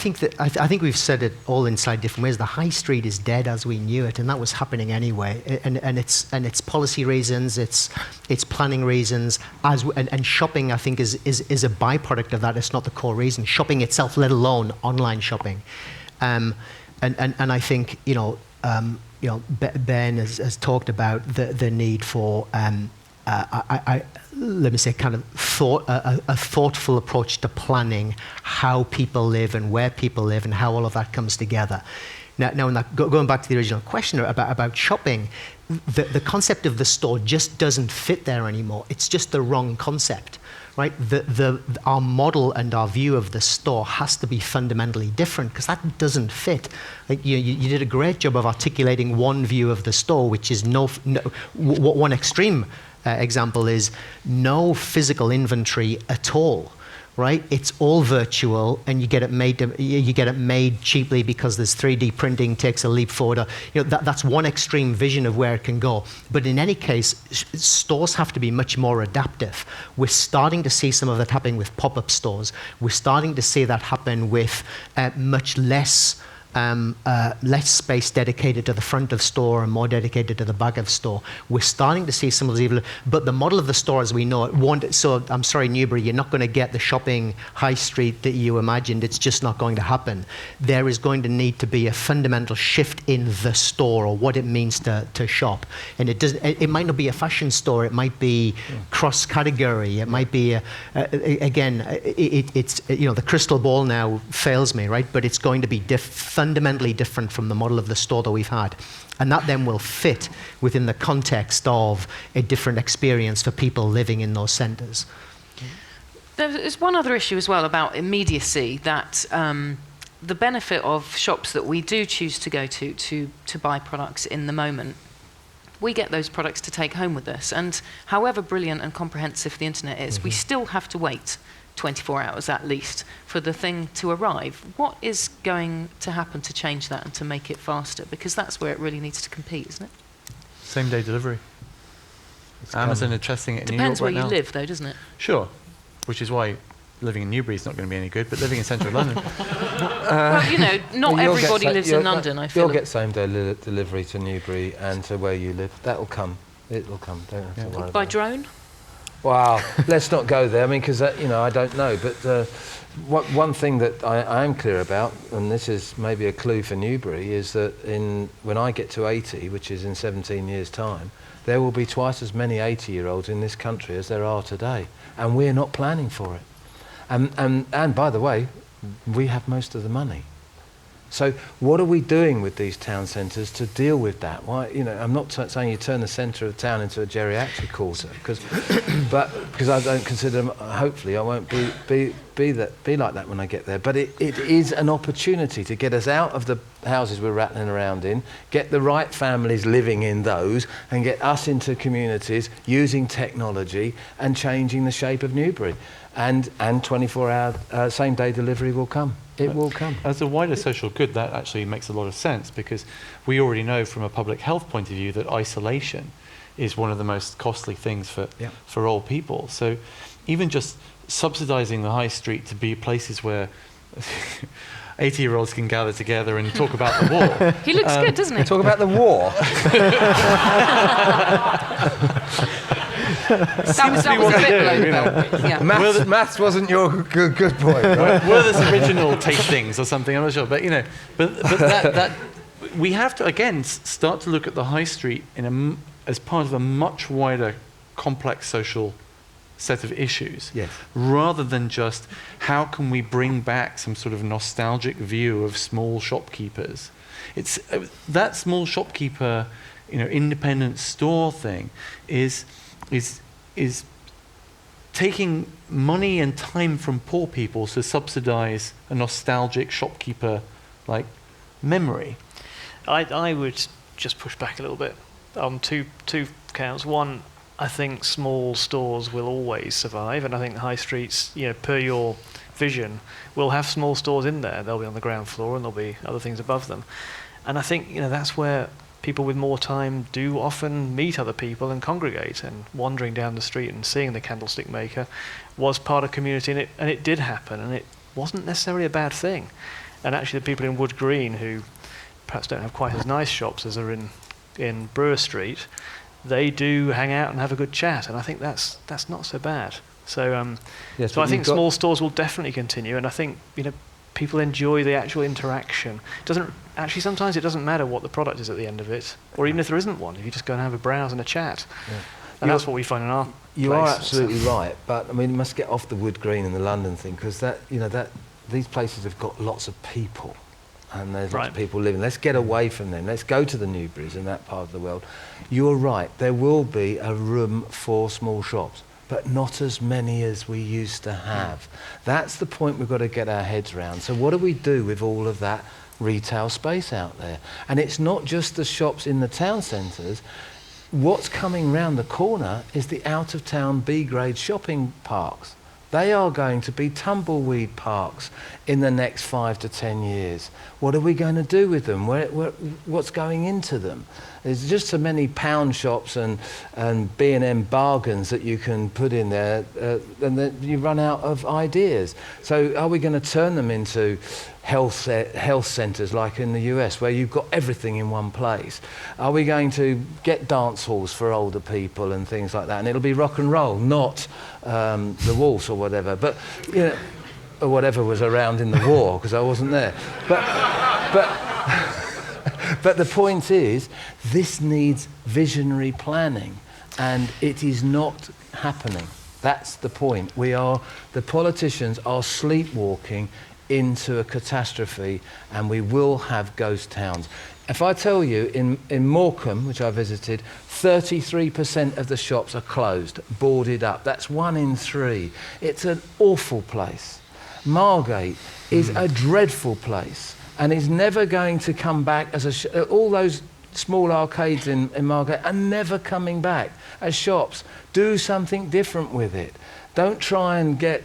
think we've said it all in slightly different ways. The high street is dead as we knew it, and that was happening anyway. And it's policy reasons, it's planning reasons, and shopping, I think, is a byproduct of that. It's not the core reason. Shopping itself, let alone online shopping, and I think Ben has talked about the need for let me say, kind of a thoughtful approach to planning how people live and where people live and how all of that comes together. Now going back to the original question about shopping, the concept of the store just doesn't fit there anymore. It's just the wrong concept, right? Our model and our view of the store has to be fundamentally different because that doesn't fit. Like you did a great job of articulating one view of the store, which is one extreme example is no physical inventory at all, right? It's all virtual, and you get it made cheaply because there's 3D printing takes a leap forward. That's one extreme vision of where it can go. But in any case, stores have to be much more adaptive. We're starting to see some of that happening with pop-up stores. We're starting to see that happen with much less space dedicated to the front of store and more dedicated to the back of store. We're starting to see some of these, but the model of the store as we know it so I'm sorry, Newbury, you're not going to get the shopping high street that you imagined. It's just not going to happen. There is going to need to be a fundamental shift in the store or what it means to shop. And it might not be a fashion store. It might be cross-category. It might be, it's the crystal ball now fails me, right? But it's going to be fundamentally different from the model of the store that we've had. And that then will fit within the context of a different experience for people living in those centres. There's one other issue as well about immediacy, that the benefit of shops that we do choose to go to buy products in the moment, we get those products to take home with us. And however brilliant and comprehensive the internet is, we still have to wait 24 hours at least for the thing to arrive. What is going to happen to change that and to make it faster? Because that's where it really needs to compete, isn't it? Same day delivery. Amazon are testing it in New York Depends where right you now. live, though, doesn't it? Sure, which is why living in Newbury is not going to be any good, but living in central London. Well, not everybody lives in London, I feel. You'll get same-day delivery to Newbury and to where you live. That'll come. It'll come. Don't have to worry about By it. drone? Wow, let's not go there. I mean, because I don't know. But one thing that I am clear about, and this is maybe a clue for Newbury, is that when I get to 80, which is in 17 years' time, there will be twice as many 80-year-olds in this country as there are today, and we're not planning for it. And by the way, we have most of the money. So what are we doing with these town centres to deal with that? Why, I'm not saying you turn the centre of town into a geriatric quarter, because I don't consider them. Hopefully, I won't be be like that when I get there. But it is an opportunity to get us out of the houses we're rattling around in, get the right families living in those, and get us into communities using technology and changing the shape of Newbury. And 24-hour same-day delivery will come. It will come. As a wider social good, that actually makes a lot of sense, because we already know from a public health point of view that isolation is one of the most costly things for old people. So even just subsidising the high street to be places where 80-year-olds can gather together and talk about the war. He looks good, doesn't he? Talk about the war. That was a bit low. Yeah. Maths wasn't your good point, right? Were this original tastings or something? I'm not sure, but that we have to again start to look at the high street as part of a much wider, complex social set of issues, yes, rather than just how can we bring back some sort of nostalgic view of small shopkeepers. It's that small shopkeeper, independent store thing is taking money and time from poor people to subsidize a nostalgic shopkeeper like memory. I would just push back a little bit on two counts. One, I think small stores will always survive, and I think high streets, per your vision, will have small stores in there. They'll be on the ground floor and there'll be other things above them. And I think that's where people with more time do often meet other people and congregate, and wandering down the street and seeing the candlestick maker was part of community, and it did happen, and it wasn't necessarily a bad thing. And actually the people in Wood Green, who perhaps don't have quite as nice shops as are in Brewer Street, they do hang out and have a good chat, and I think that's not so bad. So yes, so I think small stores will definitely continue, and I think people enjoy the actual interaction. Sometimes it doesn't matter what the product is at the end of it, or even if there isn't one, if you just go and have a browse and a chat. Yeah. And that's what we find in our You place. are absolutely right, but I mean, you must get off the Wood Green and the London thing, because these places have got lots of people, and there's lots of people living. Let's get away from them. Let's go to the Newburys and that part of the world. You're right, there will be a room for small shops, but not as many as we used to have. That's the point we've got to get our heads around. So what do we do with all of that retail space out there? And it's not just the shops in the town centres. What's coming round the corner is the out-of-town B-grade shopping parks. They are going to be tumbleweed parks in the next 5 to 10 years. What are we going to do with them? What's going into them? There's just so many pound shops and B&M bargains that you can put in there, and then you run out of ideas. So are we going to turn them into health centres like in the US, where you've got everything in one place? Are we going to get dance halls for older people and things like that? And it'll be rock and roll, not the waltz or whatever. But or whatever was around in the war, because I wasn't there. But the point is, this needs visionary planning, and it is not happening. That's the point. The politicians are sleepwalking into a catastrophe, and we will have ghost towns. If I tell you, in Morecambe, which I visited, 33% of the shops are closed, boarded up. That's 1 in 3. It's an awful place. Margate is a dreadful place, and is never going to come back as all those small arcades in Margate are never coming back as shops. Do something different with it. Don't try and get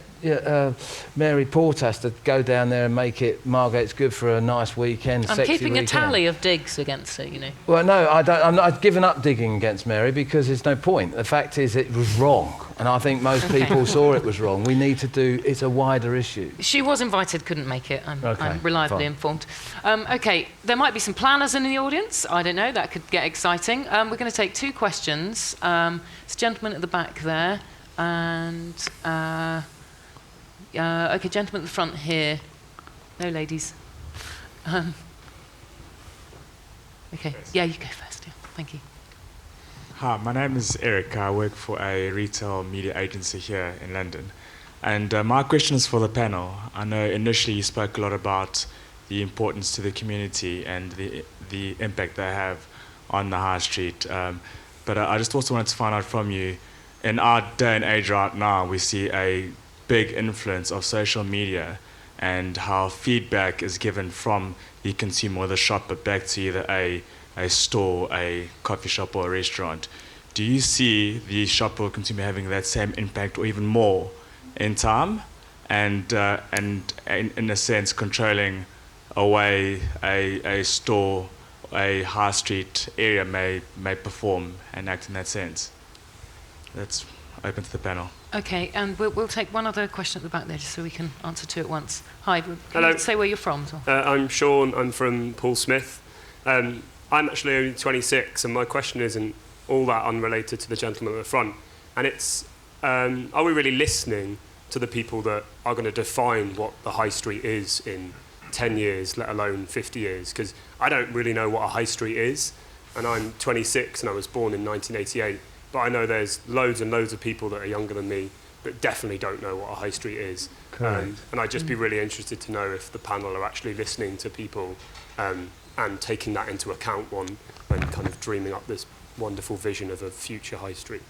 Mary Portas to go down there and make it Margate's good for a nice weekend, I'm sexy keeping weekend. a tally of digs against it, Well, no, I don't. I've given up digging against Mary, because there's no point. The fact is, it was wrong, and I think most people saw it was wrong. We need to do. It's a wider issue. She was invited, couldn't make it. I'm reliably fine. informed. Okay, there might be some planners in the audience. I don't know. That could get exciting. We're going to take 2 questions. It's a gentleman at the back there, and okay, gentleman at the front here. No ladies. Okay, yeah, you go first. Yeah. Thank you. Hi, my name is Eric. I work for a retail media agency here in London. And my question is for the panel. I know initially you spoke a lot about the importance to the community and the impact they have on the high street. But I just also wanted to find out from you, in our day and age right now, we see a big influence of social media and how feedback is given from the consumer or the shopper back to either a store, a coffee shop, or a restaurant. Do you see the shopper or consumer having that same impact or even more in time, and in a sense controlling a way a store, a high street area may perform and act in that sense? That's open to the panel. Okay, and we'll take one other question at the back there, just so we can answer two at once. Hi, can Hello. you say where you're from? I'm Sean. I'm from Paul Smith. I'm actually only 26, and my question isn't all that unrelated to the gentleman at the front. And it's, are we really listening to the people that are going to define what the high street is in 10 years, let alone 50 years? Because I don't really know what a high street is, and I'm 26 and I was born in 1988. But I know there's loads and loads of people that are younger than me that definitely don't know what a high street is. And I'd just be really interested to know if the panel are actually listening to people and taking that into account and kind of dreaming up this wonderful vision of a future high street.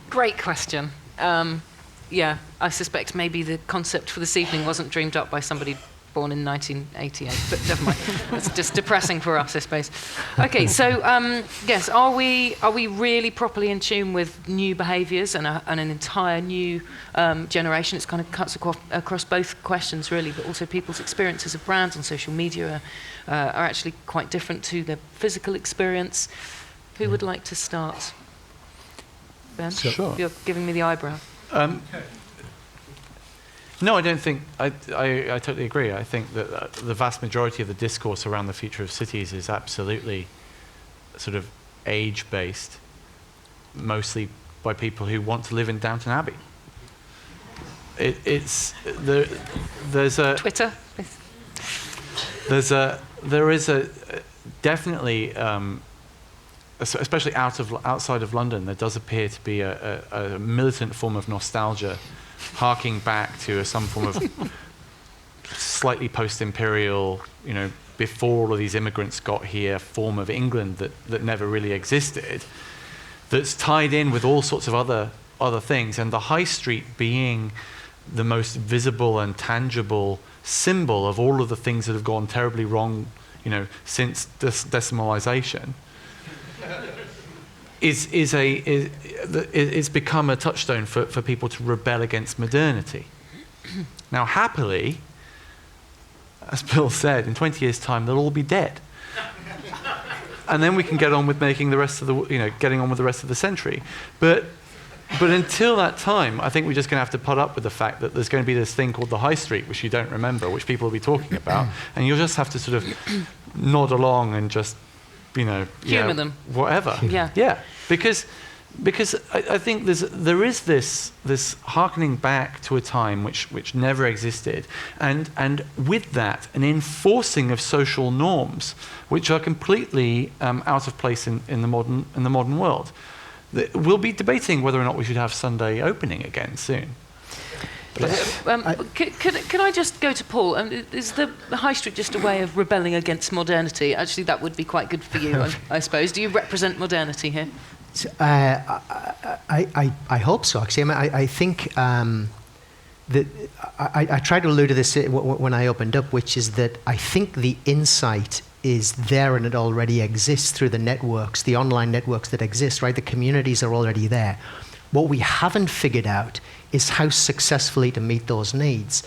Great question. Yeah, I suspect maybe the concept for this evening wasn't dreamed up by somebody born in 1988, but never mind. It's just depressing for us, I suppose. Okay, so yes, are we really properly in tune with new behaviours and an entire new generation? It's kind of cuts across both questions, really, but also people's experiences of brands on social media are actually quite different to their physical experience. Who would like to start? Ben? Sure. You're giving me the eyebrow. No, I don't think. I totally agree. I think that the vast majority of the discourse around the future of cities is absolutely sort of age-based, mostly by people who want to live in Downton Abbey. There's a Twitter? there is a definitely, especially outside of London, there does appear to be a militant form of nostalgia, harking back to some form of slightly post-imperial, before all of these immigrants got here, form of England that never really existed, that's tied in with all sorts of other things, and the high street being the most visible and tangible symbol of all of the things that have gone terribly wrong, since decimalisation. It's become a touchstone for people to rebel against modernity. Now, happily, as Bill said, in 20 years' time, they'll all be dead. And then we can get on with making the rest of getting on with the rest of the century. But until that time, I think we're just going to have to put up with the fact that there's going to be this thing called the high street, which you don't remember, which people will be talking about, and you'll just have to sort of nod along and just, humour them. Whatever. Yeah. Because I think there is this harkening back to a time which never existed, and with that an enforcing of social norms which are completely out of place in the modern world. We'll be debating whether or not we should have Sunday opening again soon. Can I just go to Paul? Is the high street just a way of rebelling against modernity? Actually, that would be quite good for you, I suppose. Do you represent modernity here? I hope so, actually. I think that I tried to allude to this when I opened up, which is that I think the insight is there and it already exists through the networks, the online networks that exist, right? The communities are already there. What we haven't figured out is how successfully to meet those needs.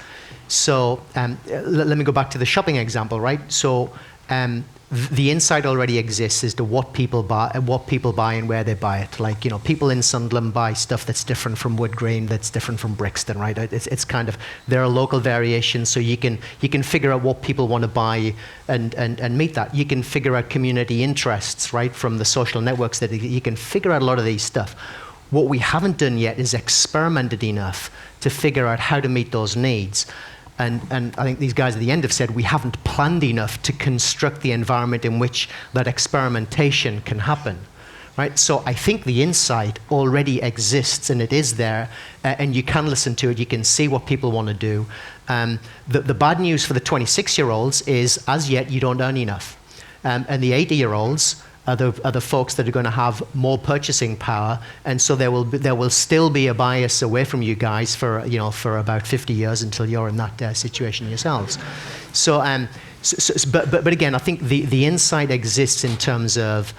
So let me go back to the shopping example, right? So the insight already exists as to what people buy and where they buy it. Like, people in Sunderland buy stuff that's different from Wood Green, that's different from Brixton, right? It's kind of, there are local variations, so you can figure out what people want to buy and meet that. You can figure out community interests, right, from the social networks that you can figure out a lot of these stuff. What we haven't done yet is experimented enough to figure out how to meet those needs. And I think these guys at the end have said we haven't planned enough to construct the environment in which that experimentation can happen, right? So I think the insight already exists and it is there, and you can listen to it, you can see what people want to do. The bad news for the 26-year-olds is, as yet, you don't earn enough. And the 80-year-olds, are the folks that are going to have more purchasing power, and so there will still be a bias away from you guys for about 50 years until you're in that situation yourselves. So, but again, I think the insight exists in terms of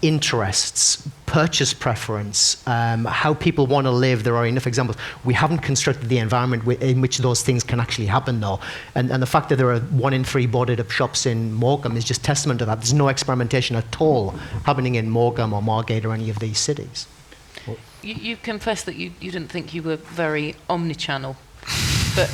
interests, purchase preference, how people want to live. There are enough examples. We haven't constructed the environment in which those things can actually happen, though. And the fact that there are 1 in 3 boarded up shops in Morecambe is just testament to that. There's no experimentation at all happening in Morecambe or Margate or any of these cities. You confessed that you didn't think you were very omnichannel. But,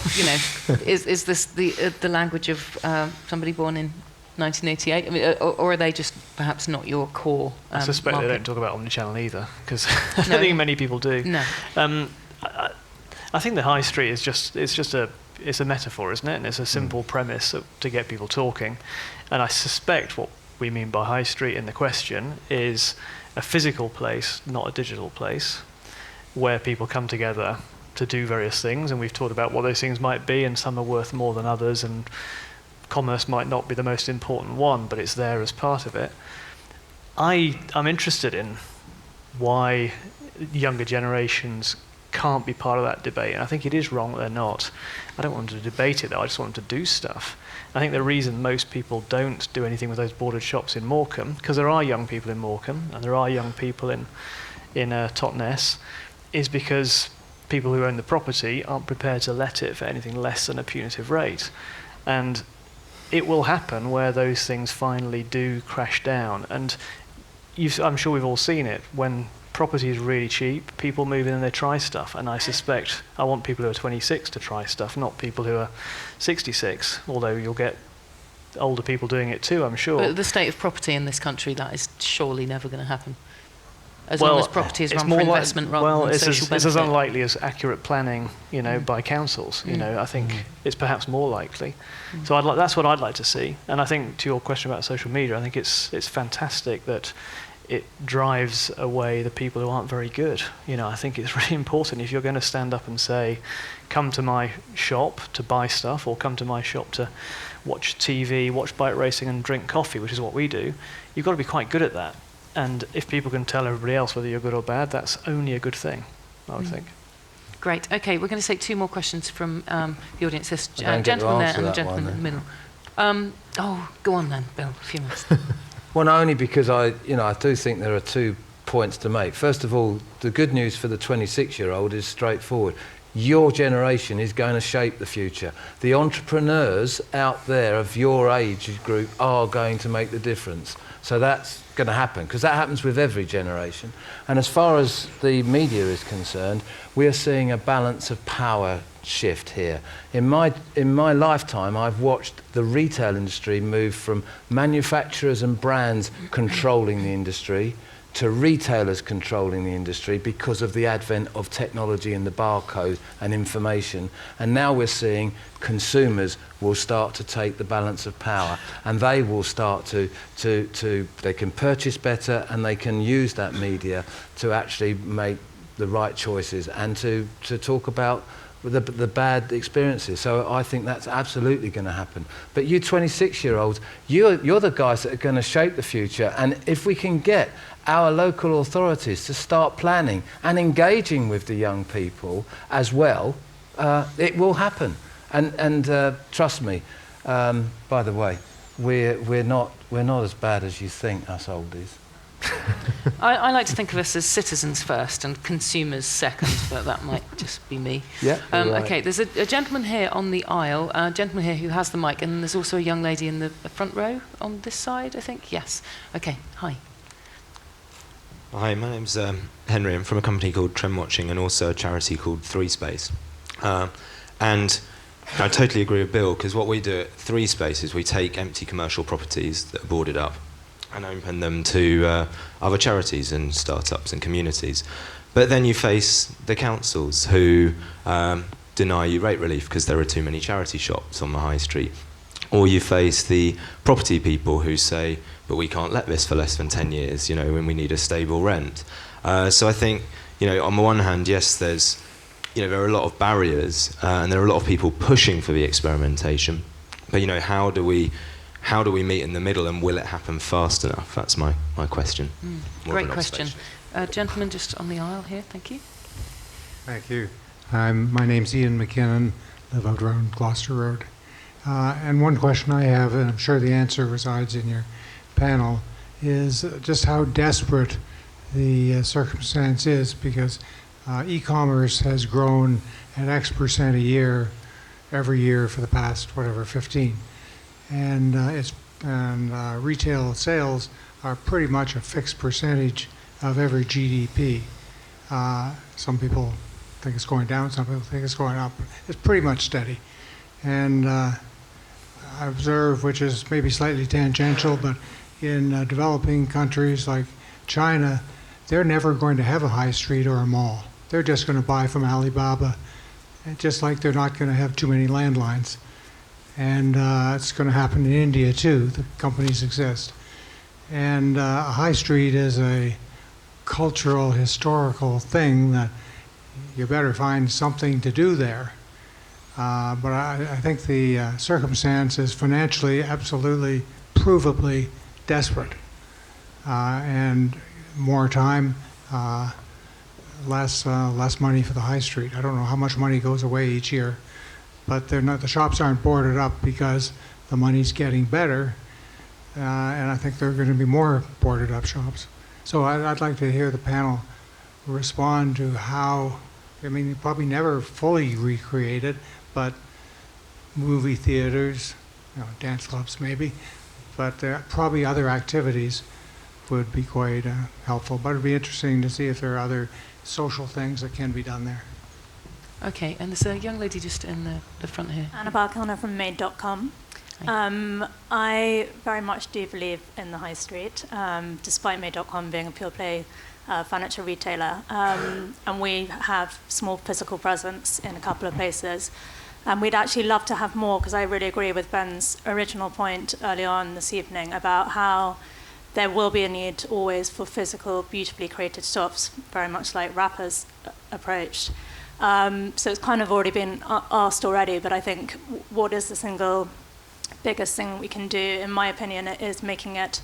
is this the language of somebody born in 1988? I mean, or are they just perhaps not your core I suspect market? they don't talk about omnichannel either, because I don't think many people do. No. I think the high street is just it's a metaphor, isn't it? And it's a simple premise to get people talking. And I suspect what we mean by high street in the question is a physical place, not a digital place, where people come together to do various things, and we've talked about what those things might be, and some are worth more than others, and commerce might not be the most important one, but it's there as part of it. I'm interested in why younger generations can't be part of that debate, and I think it is wrong that they're not. I don't want them to debate it, though. I just want them to do stuff. I think the reason most people don't do anything with those boarded shops in Morecambe, because there are young people in Morecambe, and there are young people in Totnes, is because people who own the property aren't prepared to let it for anything less than a punitive rate. And it will happen where those things finally do crash down. And I'm sure we've all seen it. When property is really cheap, people move in and they try stuff. And I suspect I want people who are 26 to try stuff, not people who are 66, although you'll get older people doing it too, I'm sure. But the state of property in this country, that is surely never going to happen. As long as property is run for investment rather than social benefit. It's as unlikely as accurate planning, by councils. I think it's perhaps more likely. So that's what I'd like to see. And I think to your question about social media, I think it's fantastic that it drives away the people who aren't very good. I think it's really important if you're going to stand up and say, come to my shop to buy stuff, or come to my shop to watch TV, watch bike racing and drink coffee, which is what we do, you've got to be quite good at that. And if people can tell everybody else whether you're good or bad, that's only a good thing, I would think. Great. Okay, we're going to take 2 more questions from the audience. This gentleman there and the gentleman in the middle. Go on then, Bill. A few minutes. Well, not only because I do think there are 2 points to make. First of all, the good news for the 26-year-old is straightforward. Your generation is going to shape the future. The entrepreneurs out there of your age group are going to make the difference. So that's going to happen, because that happens with every generation. And as far as the media is concerned, we are seeing a balance of power shift here. In my lifetime, I've watched the retail industry move from manufacturers and brands controlling the industry to retailers controlling the industry because of the advent of technology and the barcode and information. And now we're seeing consumers will start to take the balance of power, and they will start to they can purchase better, and they can use that media to actually make the right choices and to talk about the bad experiences. So I think that's absolutely going to happen. But you 26-year-olds, you're the guys that are going to shape the future. And if we can get our local authorities to start planning and engaging with the young people as well, it will happen. And trust me, by the way, we're not as bad as you think, us oldies. I like to think of us as citizens first and consumers second, but that might just be me. Yeah. Right. Okay, there's a gentleman here on the aisle, a gentleman here who has the mic, and there's also a young lady in the front row on this side, I think. Yes. Okay, hi. Hi, my name's Henry. I'm from a company called Trend Watching and also a charity called 3Space. And I totally agree with Bill, because what we do at 3Space is we take empty commercial properties that are boarded up and open them to other charities and startups and communities. But then you face the councils who deny you rate relief because there are too many charity shops on the high street. Or you face the property people who say, but we can't let this for less than 10 years, when we need a stable rent. So I think, on the one hand, yes, there are a lot of barriers and there are a lot of people pushing for the experimentation. But, how do how do we meet in the middle, and will it happen fast enough? That's my question. More Great of an question. observation. Gentleman just on the aisle here, thank you. Thank you. My name's Ian McKinnon, live out around Gloucester Road. And one question I have, and I'm sure the answer resides in your panel, is just how desperate the circumstance is, because e-commerce has grown at X% a year, every year for the past, 15. And retail sales are pretty much a fixed percentage of every GDP. Some people think it's going down, some people think it's going up. It's pretty much steady. And I observe, which is maybe slightly tangential, but in developing countries like China, they're never going to have a high street or a mall. They're just going to buy from Alibaba, just like they're not going to have too many landlines. And it's going to happen in India too. The companies exist. And a high street is a cultural, historical thing that you better find something to do there. But I think the circumstance is financially absolutely, provably desperate. And more time, less money for the high street. I don't know how much money goes away each year, but the shops aren't boarded up because the money's getting better, and I think there are going to be more boarded up shops. So I'd like to hear the panel respond to how, you probably never fully recreate it, but movie theaters, dance clubs maybe, but there are probably other activities would be quite helpful. But it'd be interesting to see if there are other social things that can be done there. Okay, and there's a young lady just in the front here. Anna Barkilner from Made.com. I very much do believe in the high street, despite Made.com being a pure play financial retailer. And we have small physical presence in a couple of places. And we'd actually love to have more, because I really agree with Ben's original point early on this evening about how there will be a need always for physical, beautifully created shops, very much like Rapper's approach. So it's kind of already been asked already, but I think what is the single biggest thing we can do, in my opinion, is making it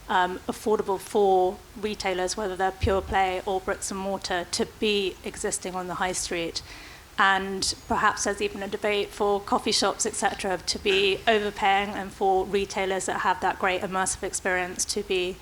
affordable for retailers, whether they're pure play or bricks and mortar, to be existing on the high street. And perhaps there's even a debate for coffee shops, etc., to be overpaying, and for retailers that have that great immersive experience to be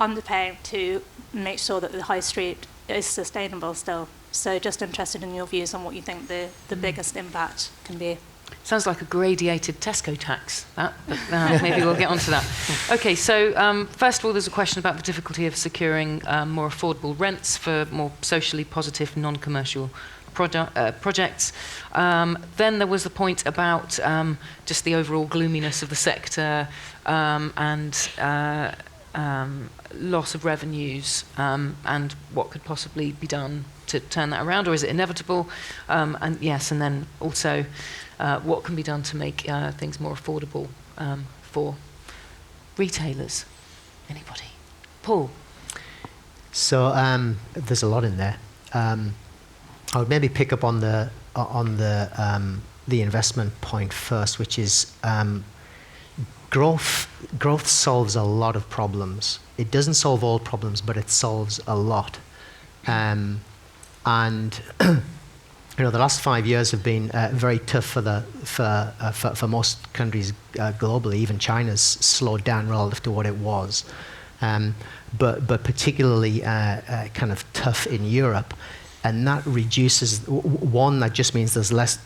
underpaying, to make sure that the high street is sustainable still. So just interested in your views on what you think the biggest impact can be. Sounds like a gradiated Tesco tax, that, but maybe we'll get onto that. Okay, so first of all, there's a question about the difficulty of securing more affordable rents for more socially positive, non-commercial projects. Then there was the point about just the overall gloominess of the sector and loss of revenues and what could possibly be done to turn that around, or is it inevitable? And yes, and then also what can be done to make things more affordable for retailers? Anybody? Paul? So there's a lot in there. I would maybe pick up on the investment point first, which is growth. Growth solves a lot of problems. It doesn't solve all problems, but it solves a lot. And the last 5 years have been very tough for most countries globally. Even China's slowed down relative to what it was, but particularly kind of tough in Europe. And that reduces, that just means there's less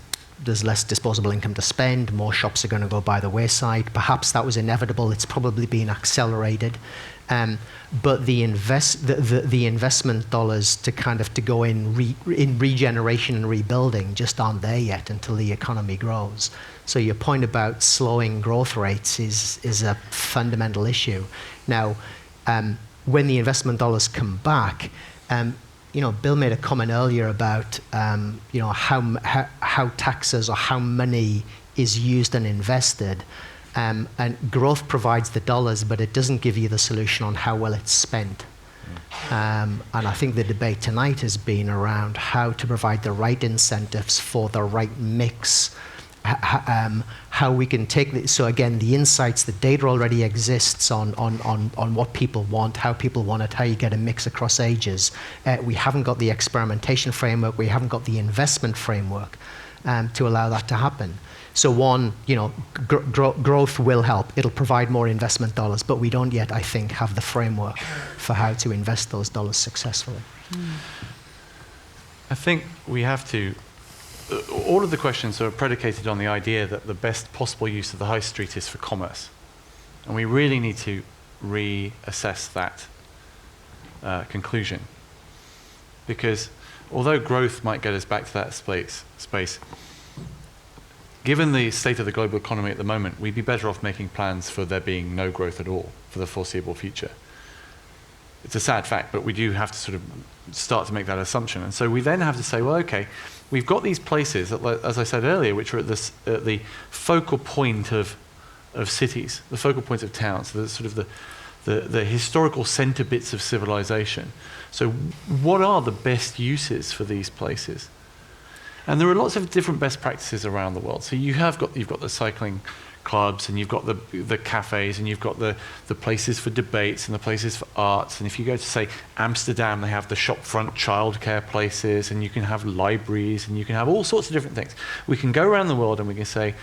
disposable income to spend, more shops are going to go by the wayside. Perhaps that was inevitable, it's probably been accelerated. But the investment dollars to go in regeneration and rebuilding just aren't there yet until the economy grows. So your point about slowing growth rates is a fundamental issue. Now, when the investment dollars come back, Bill made a comment earlier about how taxes or how money is used and invested, and growth provides the dollars, but it doesn't give you the solution on how well it's spent. And I think the debate tonight has been around how to provide the right incentives for the right mix how we can take this. So again, the insights, the data already exists on what people want, how people want it, how you get a mix across ages. We haven't got the experimentation framework, we haven't got the investment framework to allow that to happen. So one, growth will help. It'll provide more investment dollars, but we don't yet, I think, have the framework for how to invest those dollars successfully. I think we have to. All of the questions are predicated on the idea that the best possible use of the high street is for commerce. And we really need to reassess that conclusion. Because although growth might get us back to that space, given the state of the global economy at the moment, we'd be better off making plans for there being no growth at all for the foreseeable future. It's a sad fact, but we do have to sort of start to make that assumption. And so we then have to say, well, okay, we've got these places, as I said earlier, which are at the focal point of cities, the focal point of towns, the sort of the historical center bits of civilization. So what are the best uses for these places? And there are lots of different best practices around the world. So you've got the cycling clubs, and you've got the cafes, and you've got the places for debates and the places for arts. And if you go to, say, Amsterdam, they have the shopfront childcare places, and you can have libraries, and you can have all sorts of different things. We can go around the world and we can say,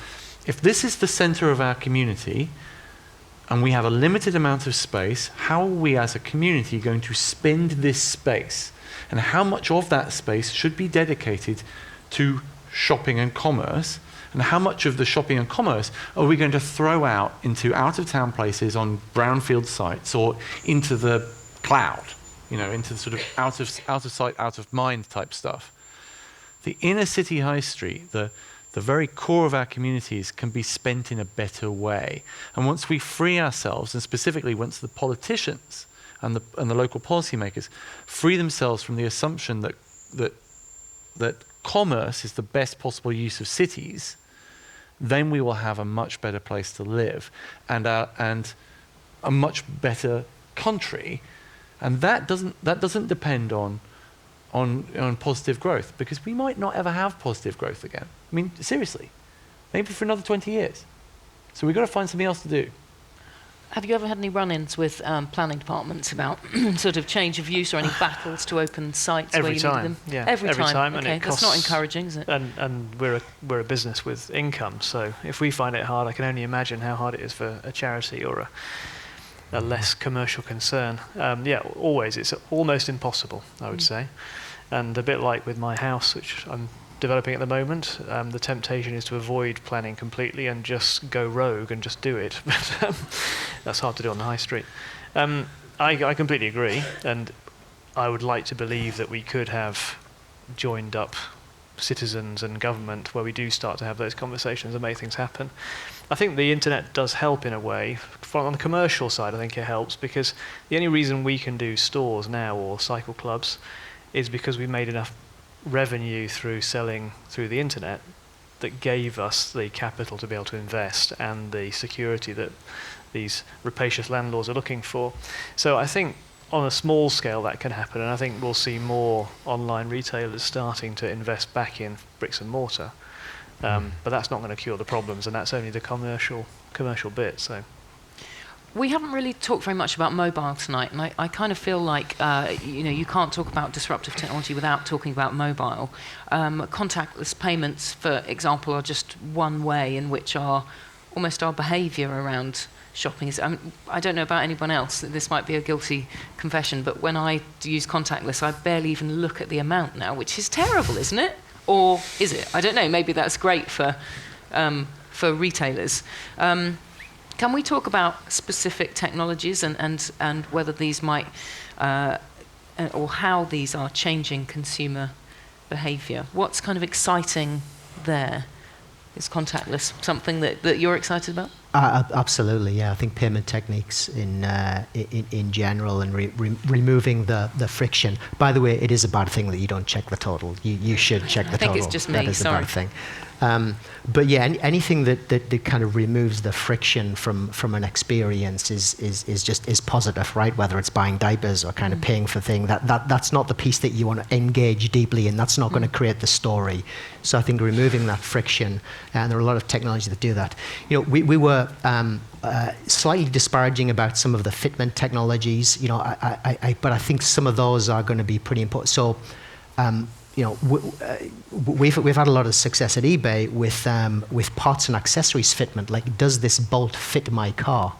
if this is the center of our community, and we have a limited amount of space, how are we as a community going to spend this space? And how much of that space should be dedicated to shopping and commerce? And how much of the shopping and commerce are we going to throw out into out-of-town places on brownfield sites or into the cloud, into the sort of out of sight, out of mind type stuff? The inner city high street, the very core of our communities, can be spent in a better way. And once we free ourselves, and specifically once the politicians and the local policymakers free themselves from the assumption that commerce is the best possible use of cities, then we will have a much better place to live and a much better country. And that doesn't depend on positive growth, because we might not ever have positive growth again. I mean, seriously, maybe for another 20 years. So we've got to find something else to do. Have you ever had any run-ins with planning departments about sort of change of use or any battles to open sites where you needed them? Yeah, every time. And okay, it costs, that's not encouraging, is it? And we're a business with income, so if we find it hard, I can only imagine how hard it is for a charity or a less commercial concern. Always, it's almost impossible, I would say. And a bit like with my house, which I'm developing at the moment, the temptation is to avoid planning completely and just go rogue and just do it. But that's hard to do on the high street. I completely agree, and I would like to believe that we could have joined up citizens and government where we do start to have those conversations and make things happen. I think the internet does help in a way. On the commercial side, I think it helps, because the only reason we can do stores now or cycle clubs is because we made enough revenue through selling through the internet that gave us the capital to be able to invest and the security that these rapacious landlords are looking for. So I think on a small scale that can happen, and I think we'll see more online retailers starting to invest back in bricks and mortar. But that's not going to cure the problems, and that's only the commercial bit. So we haven't really talked very much about mobile tonight, and I kind of feel like you can't talk about disruptive technology without talking about mobile. Contactless payments, for example, are just one way in which almost our behaviour around shopping is. I don't know about anyone else. This might be a guilty confession, but when I use contactless, I barely even look at the amount now, which is terrible, isn't it? Or is it? I don't know. Maybe that's great for retailers. Can we talk about specific technologies and whether these might, or how these are changing consumer behaviour? What's kind of exciting there? Is contactless something that you're excited about? Absolutely, yeah. I think payment techniques in general and removing the friction. By the way, it is a bad thing that you don't check the total. You should check the total. I think it's just me, that is sorry. a bad thing. But yeah, anything that kind of removes the friction from an experience is positive, right? Whether it's buying diapers or kind of paying for things, that's not the piece that you want to engage deeply in. That's not going to create the story. So I think removing that friction, and there are a lot of technologies that do that. You know, we were slightly disparaging about some of the fitment technologies. You know, but I think some of those are going to be pretty important. So. You know, we've had a lot of success at eBay with parts and accessories fitment. Like, does this bolt fit my car?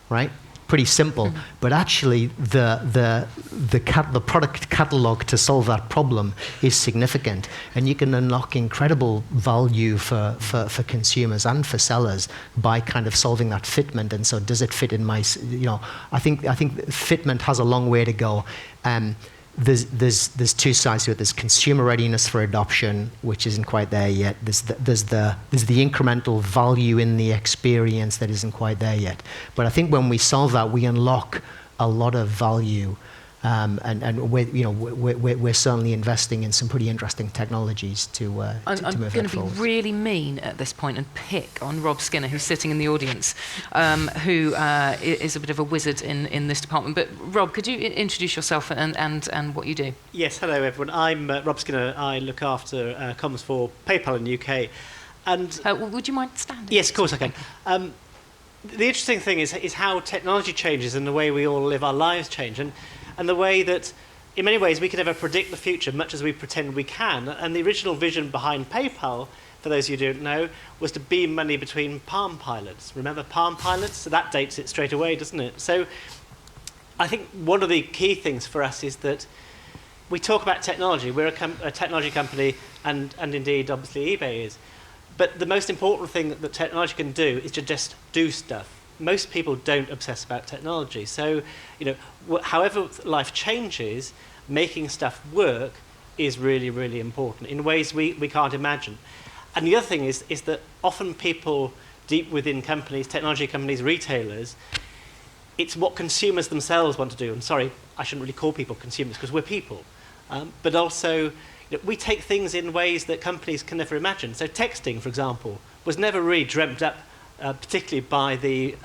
Right? Pretty simple. But actually, the product catalog to solve that problem is significant, and you can unlock incredible value for consumers and for sellers by kind of solving that fitment. And so, does it fit in my? You know, I think fitment has a long way to go. There's two sides to it. There's consumer readiness for adoption, which isn't quite there yet. There's the incremental value in the experience that isn't quite there yet. But I think when we solve that, we unlock a lot of value, and we're certainly investing in some pretty interesting technologies to move that forward. I'm going to be really mean at this point and pick on Rob Skinner, who's sitting in the audience, who is a bit of a wizard in this department. But Rob, could you introduce yourself and what you do? Yes, hello everyone. I'm Rob Skinner. I look after comms for PayPal in the UK. And would you mind standing? Yes, of course I can. The interesting thing is how technology changes and the way we all live our lives change. And the way that, in many ways, we can never predict the future, much as we pretend we can. And the original vision behind PayPal, for those of you who don't know, was to beam money between Palm Pilots. Remember Palm Pilots? So that dates it straight away, doesn't it? So I think one of the key things for us is that we talk about technology. We're a technology company, and indeed, obviously, eBay is. But the most important thing that technology can do is to just do stuff. Most people don't obsess about technology. So, you know, however life changes, making stuff work is really, really important in ways we can't imagine. And the other thing is that often people deep within companies, technology companies, retailers, it's what consumers themselves want to do. And sorry, I shouldn't really call people consumers because we're people. But also, you know, we take things in ways that companies can never imagine. So texting, for example, was never really dreamt up particularly by the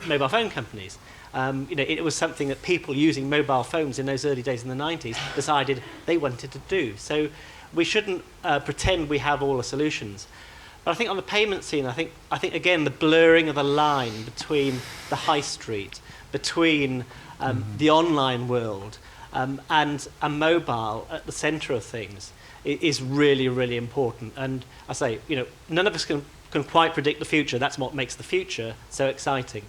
mobile phone companies. You know, it was something that people using mobile phones in those early days in the 90s decided they wanted to do. So we shouldn't pretend we have all the solutions. But I think on the payment scene, I think again, the blurring of the line between the high street, between the online world, and a mobile at the centre of things is really, really important. And I say, you know, none of us can quite predict the future. That's what makes the future so exciting.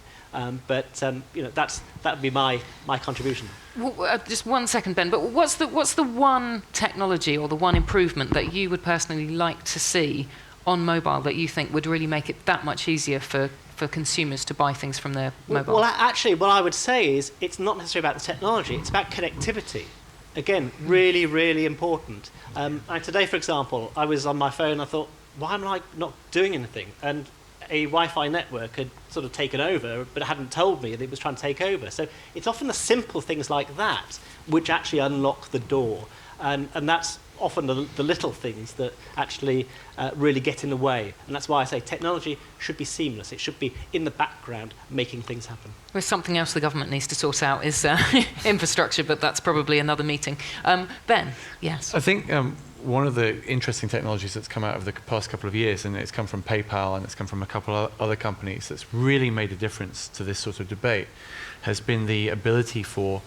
But you know, that would be my contribution. Well, just 1 second, Ben. But what's the one technology or the one improvement that you would personally like to see on mobile that you think would really make it that much easier for consumers to buy things from their mobile? Well, actually, what I would say is it's not necessarily about the technology. It's about connectivity. Again, really, really important. Today, for example, I was on my phone. I thought, why am I not doing anything? And a Wi-Fi network had sort of taken over, but it hadn't told me that it was trying to take over. So it's often the simple things like that which actually unlock the door. And that's often the little things that actually really get in the way. And that's why I say technology should be seamless. It should be in the background making things happen. There's something else the government needs to sort out is infrastructure, but that's probably another meeting. Ben, yes. I think one of the interesting technologies that's come out of the past couple of years, and it's come from PayPal and it's come from a couple of other companies that's really made a difference to this sort of debate, has been the ability for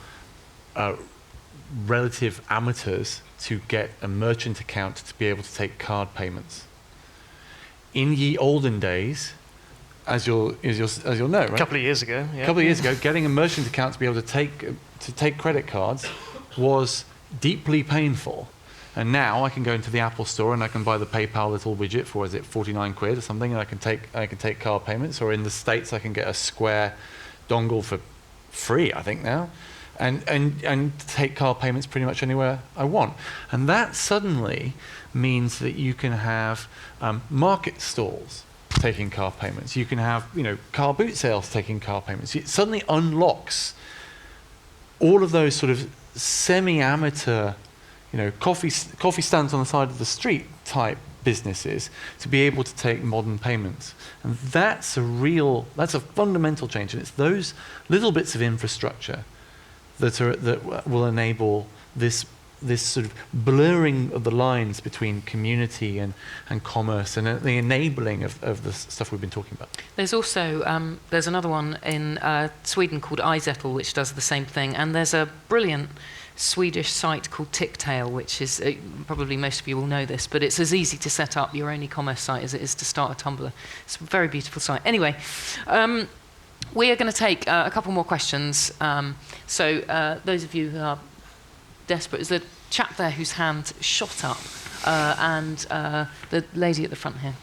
relative amateurs to get a merchant account to be able to take card payments. In ye olden days, as you'll know, right? A couple of years ago, yeah. A couple of years ago, getting a merchant account to be able to take credit cards was deeply painful. And now I can go into the Apple store and I can buy the PayPal little widget for, is it 49 quid or something, and I can take card payments. Or in the States, I can get a Square dongle for free, I think now, and take card payments pretty much anywhere I want. And that suddenly means that you can have market stalls taking car payments. You can have, car boot sales taking car payments. It suddenly unlocks all of those sort of semi-amateur, coffee stands on the side of the street type businesses to be able to take modern payments. And that's a fundamental change. And it's those little bits of infrastructure that will enable this sort of blurring of the lines between community and commerce, and the enabling of the stuff we've been talking about. There's also there's another one in Sweden called iZettle, which does the same thing, and there's a brilliant Swedish site called Ticktail, which is probably most of you will know this, but it's as easy to set up your own e-commerce site as it is to start a Tumblr. It's a very beautiful site. Anyway, we are going to take a couple more questions. So those of you who are desperate, there's a chap there whose hand shot up, and the lady at the front here.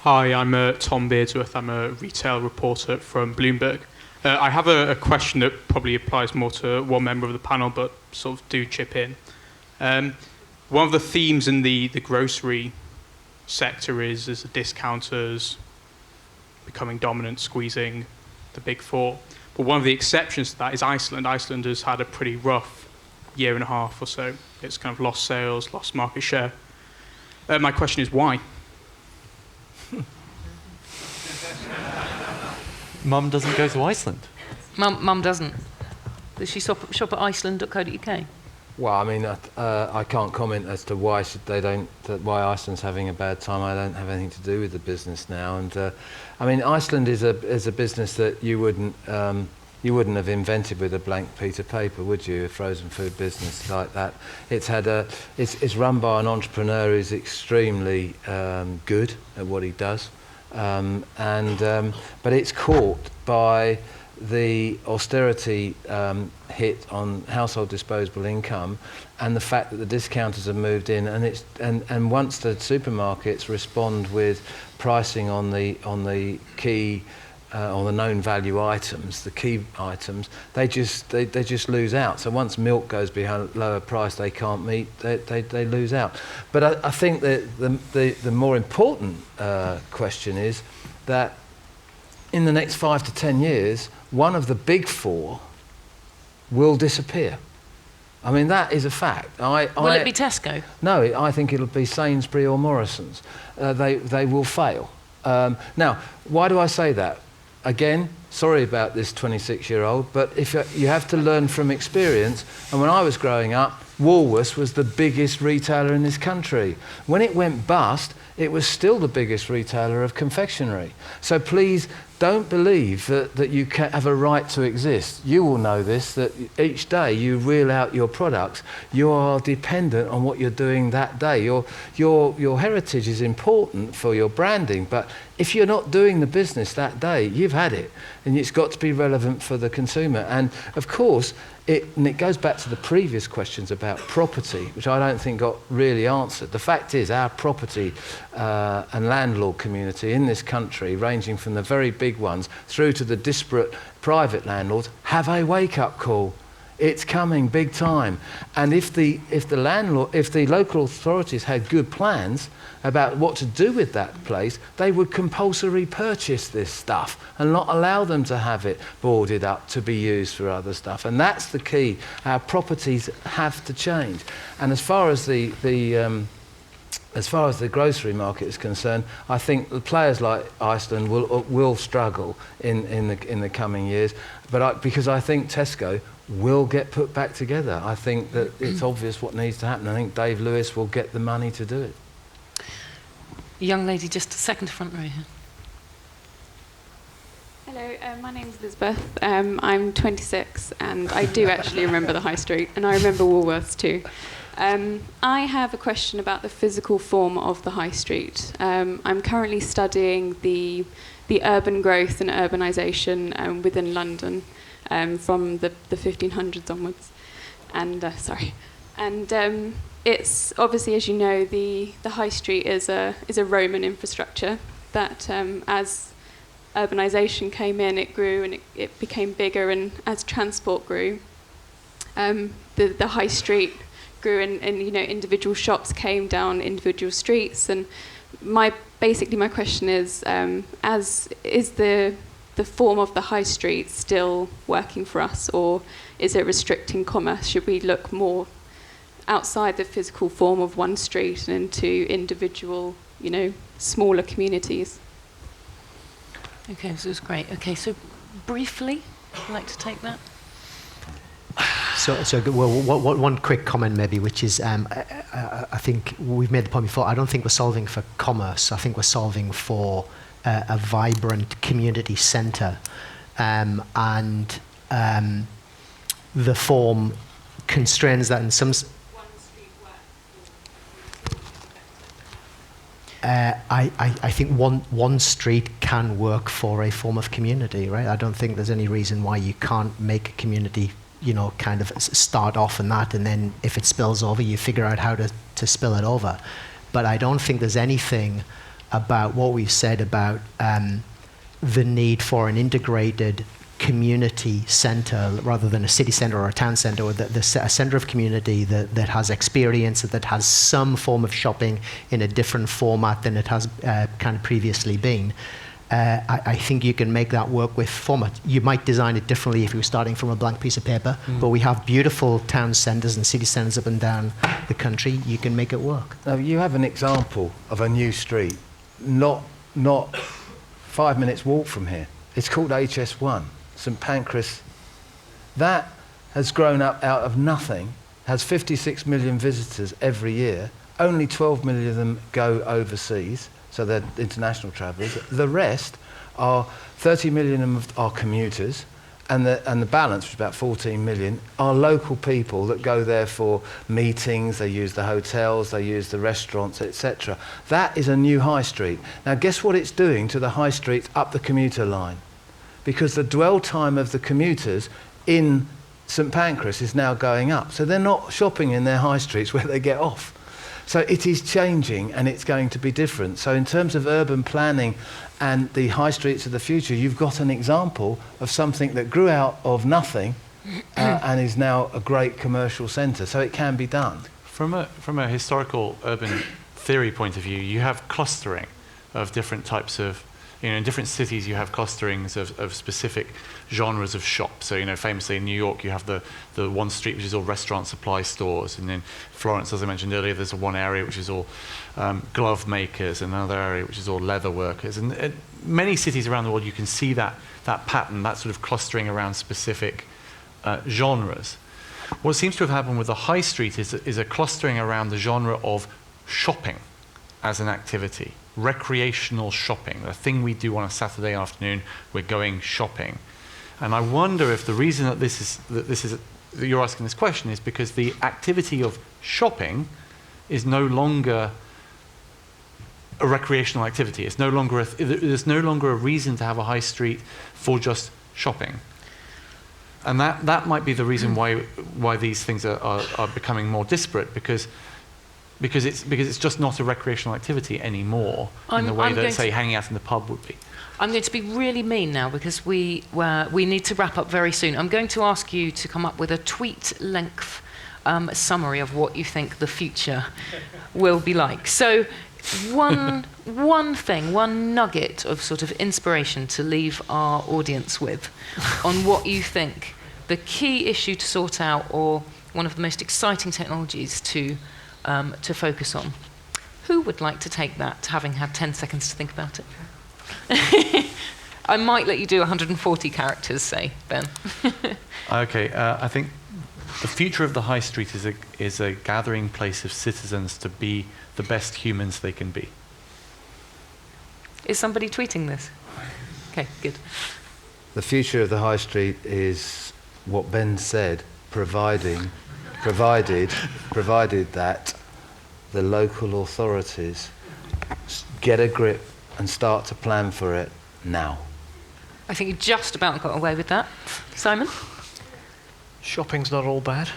Hi, I'm Tom Beardsworth. I'm a retail reporter from Bloomberg. I have a question that probably applies more to one member of the panel, but sort of do chip in. One of the themes in the grocery sector is the discounters becoming dominant, squeezing the big four. But one of the exceptions to that is Iceland. Iceland has had a pretty rough year and a half or so. It's kind of lost sales, lost market share. My question is why? Mum doesn't go to Iceland. Mum doesn't. Does she shop at iceland.co.uk? Well, I mean, I can't comment as to why why Iceland's having a bad time. I don't have anything to do with the business now. And I mean, Iceland is a business that you wouldn't have invented with a blank piece of paper, would you? A frozen food business like that. It's run by an entrepreneur who's extremely good at what he does, but it's caught by the austerity hit on household disposable income, and the fact that the discounters have moved in, and once the supermarkets respond with pricing on the key on the known value items, the key items, they just lose out. So once milk goes behind a lower price, they can't meet. They lose out. But I think that the more important question is that in the next 5 to 10 years, one of the big four will disappear. I mean, that is a fact. Will it be Tesco? No, I think it'll be Sainsbury or Morrison's. They will fail. Now, why do I say that? Again, sorry about this 26-year-old, but if you have to learn from experience, and when I was growing up, Woolworths was the biggest retailer in this country. When it went bust, it was still the biggest retailer of confectionery. So please don't believe that you have a right to exist. You will know this, that each day you reel out your products, you are dependent on what you're doing that day. Your heritage is important for your branding, but if you're not doing the business that day, you've had it, and it's got to be relevant for the consumer. And of course, it goes back to the previous questions about property, which I don't think got really answered. The fact is, our property and landlord community in this country, ranging from the very big ones through to the disparate private landlords, have a wake-up call. It's coming big time. And if the local authorities had good plans about what to do with that place, they would compulsorily purchase this stuff and not allow them to have it boarded up to be used for other stuff. And that's the key. Our properties have to change. And as far as the grocery market is concerned, I think the players like Iceland will struggle in the coming years. But because I think Tesco will get put back together. I think that it's obvious what needs to happen. I think Dave Lewis will get the money to do it. Young lady, just a second front row here. Hello, my name's Elizabeth. I'm 26 and I do actually remember the High Street, and I remember Woolworths too. I have a question about the physical form of the High Street. I'm currently studying the urban growth and urbanisation within London from the 1500s onwards. And it's obviously, as you know, the High Street is a Roman infrastructure that as urbanisation came in, it grew and it became bigger, and as transport grew, the High Street grew and individual shops came down individual streets. And basically my question is, is the form of the high street still working for us, or is it restricting commerce? Should we look more outside the physical form of one street and into individual, smaller communities? Okay, so it's great. Okay, so briefly, would you like to take that? One quick comment maybe, which is I think we've made the point before, I don't think we're solving for commerce. I think we're solving for a vibrant community centre. And the form constrains that in some... I think one street can work for a form of community, right? I don't think there's any reason why you can't make a community, kind of start off in that, and then if it spills over, you figure out how to spill it over. But I don't think there's anything about what we've said about the need for an integrated community centre rather than a city centre or a town centre, or a centre of community that has experience, that has some form of shopping in a different format than it has kind of previously been. I think you can make that work with format. You might design it differently if you were starting from a blank piece of paper, but we have beautiful town centres and city centres up and down the country. You can make it work. Now, you have an example of a new street, not 5 minutes walk from here. It's called HS1. St Pancras, that has grown up out of nothing, has 56 million visitors every year. Only 12 million of them go overseas, so they're international travellers. The rest are 30 million of them are commuters, and the balance, which is about 14 million, are local people that go there for meetings, they use the hotels, they use the restaurants, etc. That is a new high street. Now, guess what it's doing to the high streets up the commuter line? Because the dwell time of the commuters in St Pancras is now going up. So they're not shopping in their high streets where they get off. So it is changing, and it's going to be different. So in terms of urban planning and the high streets of the future, you've got an example of something that grew out of nothing and is now a great commercial centre. So it can be done. From a historical urban theory point of view, you have clustering of different types of, in different cities you have clusterings of specific genres of shops. So, famously in New York you have the one street which is all restaurant supply stores, and in Florence, as I mentioned earlier, there's one area which is all glove makers, and another area which is all leather workers. And many cities around the world you can see that pattern, that sort of clustering around specific genres. What seems to have happened with the high street is a clustering around the genre of shopping as an activity. Recreational shopping, the thing we do on a Saturday afternoon, we're going shopping. And I wonder if the reason that you're asking this question is because the activity of shopping is no longer a recreational activity. It's no longer there's no longer a reason to have a high street for just shopping. And that might be the reason why these things are becoming more disparate, because it's just not a recreational activity anymore in the way that, say, hanging out in the pub would be. I'm going to be really mean now because we need to wrap up very soon. I'm going to ask you to come up with a tweet-length summary of what you think the future will be like. So one thing, one nugget of sort of inspiration to leave our audience with on what you think the key issue to sort out, or one of the most exciting technologies to focus on. Who would like to take that, having had 10 seconds to think about it? I might let you do 140 characters, say, Ben. Okay, I think the future of the high street is a gathering place of citizens to be the best humans they can be. Is somebody tweeting this? Okay, good. The future of the high street is what Ben said, provided that the local authorities get a grip and start to plan for it now. I think you just about got away with that. Simon? Shopping's not all bad.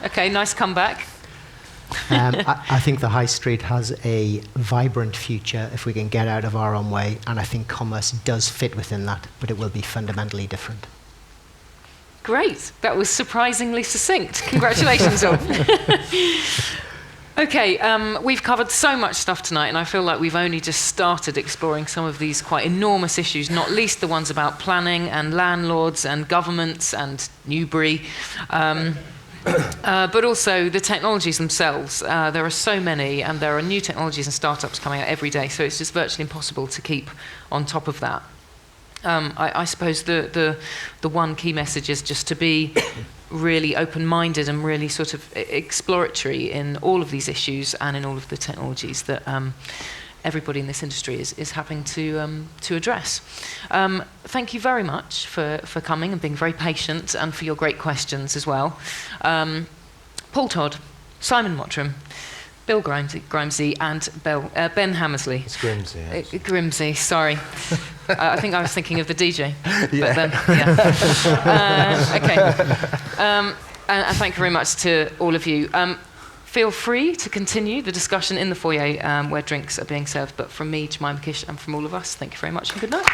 Okay, nice comeback. I think the high street has a vibrant future if we can get out of our own way, and I think commerce does fit within that, but it will be fundamentally different. Great. That was surprisingly succinct. Congratulations all. Okay, we've covered so much stuff tonight, and I feel like we've only just started exploring some of these quite enormous issues, not least the ones about planning and landlords and governments and Newbury, but also the technologies themselves. There are so many, and there are new technologies and startups coming out every day, so it's just virtually impossible to keep on top of that. I suppose the one key message is just to be really open-minded and really sort of exploratory in all of these issues and in all of the technologies that everybody in this industry is having to address. Thank you very much for coming and being very patient, and for your great questions as well. Paul Todd, Simon Mottram, Bill Grimsey and Ben Hammersley. It's Grimsey. Yes. Grimsey, sorry. I think I was thinking of the DJ. Yeah. But then, okay. And thank you very much to all of you. Feel free to continue the discussion in the foyer where drinks are being served. But from me, Jemima Kish, and from all of us, thank you very much and good night.